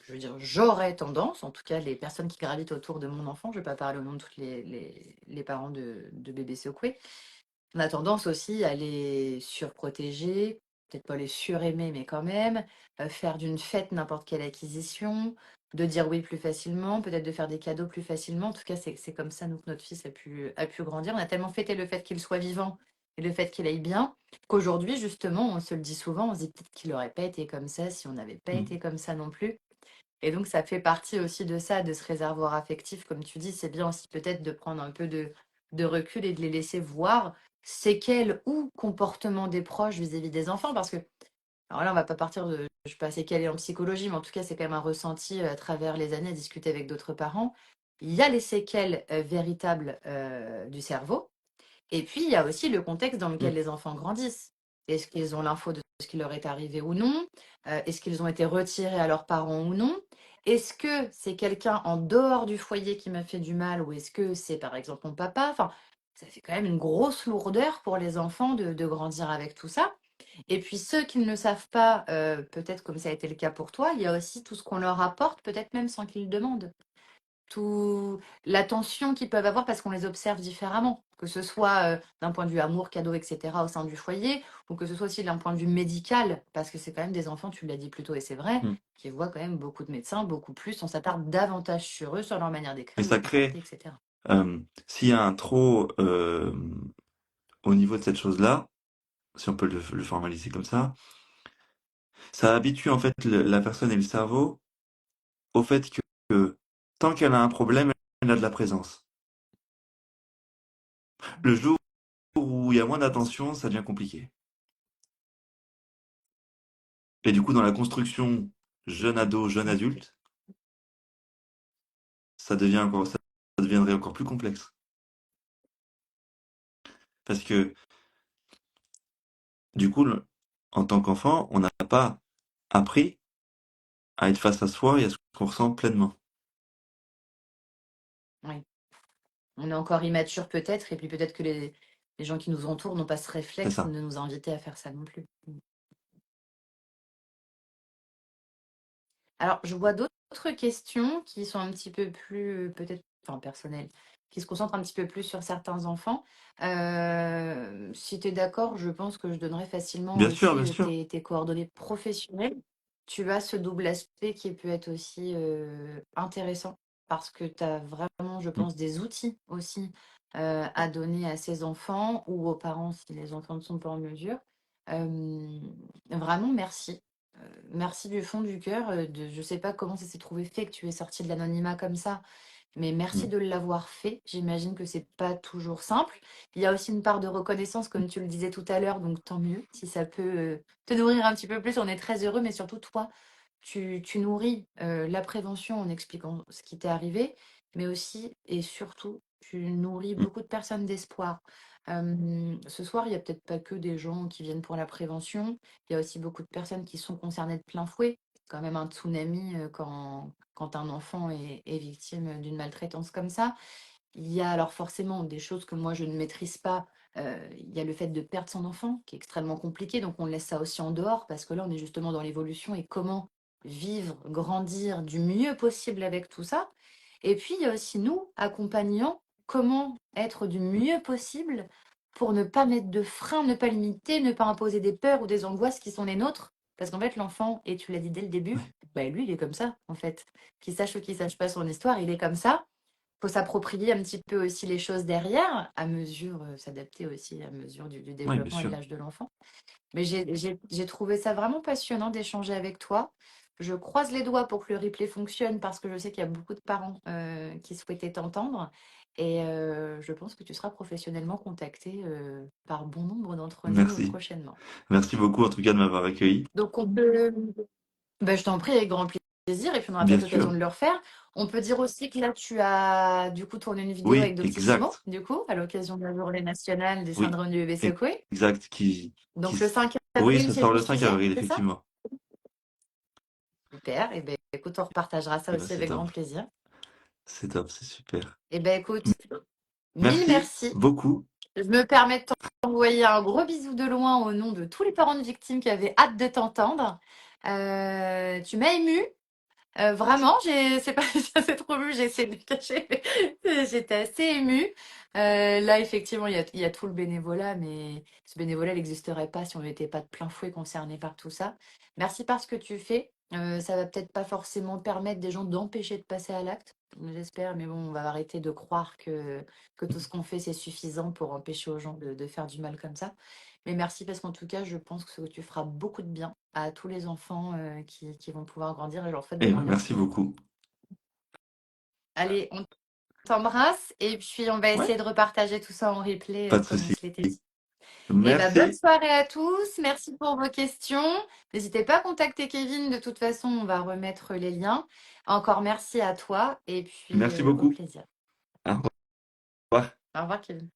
veux dire, j'aurais tendance, en tout cas les personnes qui gravitent autour de mon enfant, je ne vais pas parler au nom de tous les parents de bébés secoués, on a tendance aussi à les surprotéger, peut-être pas les suraimer, mais quand même, faire d'une fête n'importe quelle acquisition, de dire oui plus facilement, peut-être de faire des cadeaux plus facilement. En tout cas, c'est comme ça nous, que notre fils a pu grandir. On a tellement fêté le fait qu'il soit vivant et le fait qu'il aille bien, qu'aujourd'hui, justement, on se le dit souvent, on se dit peut-être qu'il n'aurait pas été comme ça si on n'avait pas Mm. été comme ça non plus. Et donc, ça fait partie aussi de ça, de ce réservoir affectif. Comme tu dis, c'est bien aussi peut-être de prendre un peu de recul et de les laisser voir séquelles ou comportements des proches vis-à-vis des enfants. Parce que, alors là, on va pas partir de, je suis pas assez calée en psychologie, mais en tout cas, c'est quand même un ressenti à travers les années à discuter avec d'autres parents. Il y a les séquelles véritables du cerveau. Et puis, il y a aussi le contexte dans lequel Mm. les enfants grandissent. Est-ce qu'ils ont l'info de ce qui leur est arrivé ou non? Est-ce qu'ils ont été retirés à leurs parents ou non? Est-ce que c'est quelqu'un en dehors du foyer qui m'a fait du mal ou est-ce que c'est par exemple mon papa? Enfin, ça fait quand même une grosse lourdeur pour les enfants de grandir avec tout ça. Et puis ceux qui ne le savent pas, peut-être comme ça a été le cas pour toi, il y a aussi tout ce qu'on leur apporte, peut-être même sans qu'ils le demandent tout l'attention qu'ils peuvent avoir parce qu'on les observe différemment, que ce soit d'un point de vue amour, cadeau, etc. au sein du foyer, ou que ce soit aussi d'un point de vue médical, parce que c'est quand même des enfants, tu l'as dit plus tôt et c'est vrai, Mm. qui voient quand même beaucoup de médecins, beaucoup plus, on s'attarde davantage sur eux, sur leur manière Et d'écrire, de se ça comporter, crée, etc. s'il y a un trop au niveau de cette chose-là, si on peut le formaliser comme ça habitue en fait la personne et le cerveau au fait que tant qu'elle a un problème, elle a de la présence. Le jour où il y a moins d'attention, ça devient compliqué. Et du coup, dans la construction jeune ado, jeune adulte, ça deviendrait encore plus complexe. Parce que du coup, en tant qu'enfant, on n'a pas appris à être face à soi et à ce qu'on ressent pleinement. Oui. On est encore immature peut-être, et puis peut-être que les gens qui nous entourent n'ont pas ce C'est réflexe ça. de nous inviter à faire ça non plus. Alors, je vois d'autres questions qui sont un petit peu plus peut-être enfin, personnelles. qui se concentre un petit peu plus sur certains enfants. Si tu es d'accord, je pense que je donnerais facilement Bien aussi sûr. tes coordonnées professionnelles. Tu as ce double aspect qui peut être aussi intéressant parce que tu as vraiment, je Mm, pense, des outils aussi à donner à ces enfants ou aux parents si les enfants ne sont pas en mesure. Euh, Vraiment, merci. Merci du fond du cœur. Je ne sais pas comment ça s'est trouvé fait que tu es sorti de l'anonymat comme ça, mais merci mm, de l'avoir fait. J'imagine que c'est pas toujours simple. Il y a aussi une part de reconnaissance, comme tu le disais tout à l'heure, donc tant mieux. Si ça peut te nourrir un petit peu plus, on est très heureux, mais surtout toi, tu nourris la prévention en expliquant ce qui t'est arrivé, mais aussi et surtout, tu nourris mm. beaucoup de personnes d'espoir. Ce soir, il n'y a peut-être pas que des gens qui viennent pour la prévention, il y a aussi beaucoup de personnes qui sont concernées de plein fouet. C'est quand même un tsunami quand un enfant est victime d'une maltraitance comme ça. Il y a alors forcément des choses que moi je ne maîtrise pas. Il y a le fait de perdre son enfant qui est extrêmement compliqué, donc on laisse ça aussi en dehors parce que là on est justement dans l'évolution et comment vivre, grandir du mieux possible avec tout ça. Et puis il y a aussi nous, accompagnants, comment être du mieux possible pour ne pas mettre de frein, ne pas limiter, ne pas imposer des peurs ou des angoisses qui sont les nôtres. Parce qu'en fait l'enfant, et tu l'as dit dès le début, bah, lui il est comme ça en fait. Qu'il sache ou qu'il sache pas son histoire, il est comme ça. Faut s'approprier un petit peu aussi les choses derrière, à mesure, s'adapter aussi à mesure du Oui, bien développement et de sûr. l'âge de l'enfant. Mais j'ai trouvé ça vraiment passionnant d'échanger avec toi. Je croise les doigts pour que le replay fonctionne parce que je sais qu'il y a beaucoup de parents qui souhaitaient t'entendre. Et je pense que tu seras professionnellement contacté par bon nombre d'entre nous Merci. prochainement. Merci beaucoup en tout cas de m'avoir accueilli. Donc on peut, ben, je t'en prie, avec grand plaisir, et puis on aura Bien peut-être l'occasion sûr. de le refaire. On peut dire aussi que là, tu as du coup tourné une vidéo Oui, avec Doctissimo, exact. du coup, à l'occasion de la journée nationale du Oui, syndrome du bébé secoué. exact. Donc le 5 Oui, avril, ça c'est sort le 5 diffusé, avril, c'est ça? effectivement. Super, et ben écoute, on repartagera ça Eh ben, aussi c'est avec top. grand plaisir. C'est top, c'est super. Et ben écoute, mille Merci merci. beaucoup. Je me permets de t'envoyer un gros bisou de loin au nom de tous les parents de victimes qui avaient hâte de t'entendre. Tu m'as émue. Vraiment, c'est pas, ça s'est trop vu, j'ai essayé de le cacher, mais j'étais assez émue. Là, effectivement, il y a tout le bénévolat, mais ce bénévolat n'existerait pas si on n'était pas de plein fouet concerné par tout ça. Merci par ce que tu fais. Ça va peut-être pas forcément permettre des gens d'empêcher de passer à l'acte, j'espère, mais bon, on va arrêter de croire que tout ce qu'on fait, c'est suffisant pour empêcher aux gens de faire du mal comme ça. Mais merci parce qu'en tout cas, je pense que tu feras beaucoup de bien à tous les enfants qui vont pouvoir grandir et je leur souhaite de Eh ben, grandir merci sous. beaucoup. Allez, on t'embrasse et puis on va Ouais, essayer de repartager tout ça en replay pas de comme on souci. se l'était dit. Et bah bonne Merci. soirée à tous, merci pour vos questions. N'hésitez pas à contacter Kevin, de toute façon on va remettre les liens. Encore merci à toi et puis Merci au beaucoup. plaisir. Au revoir. Au revoir Kevin.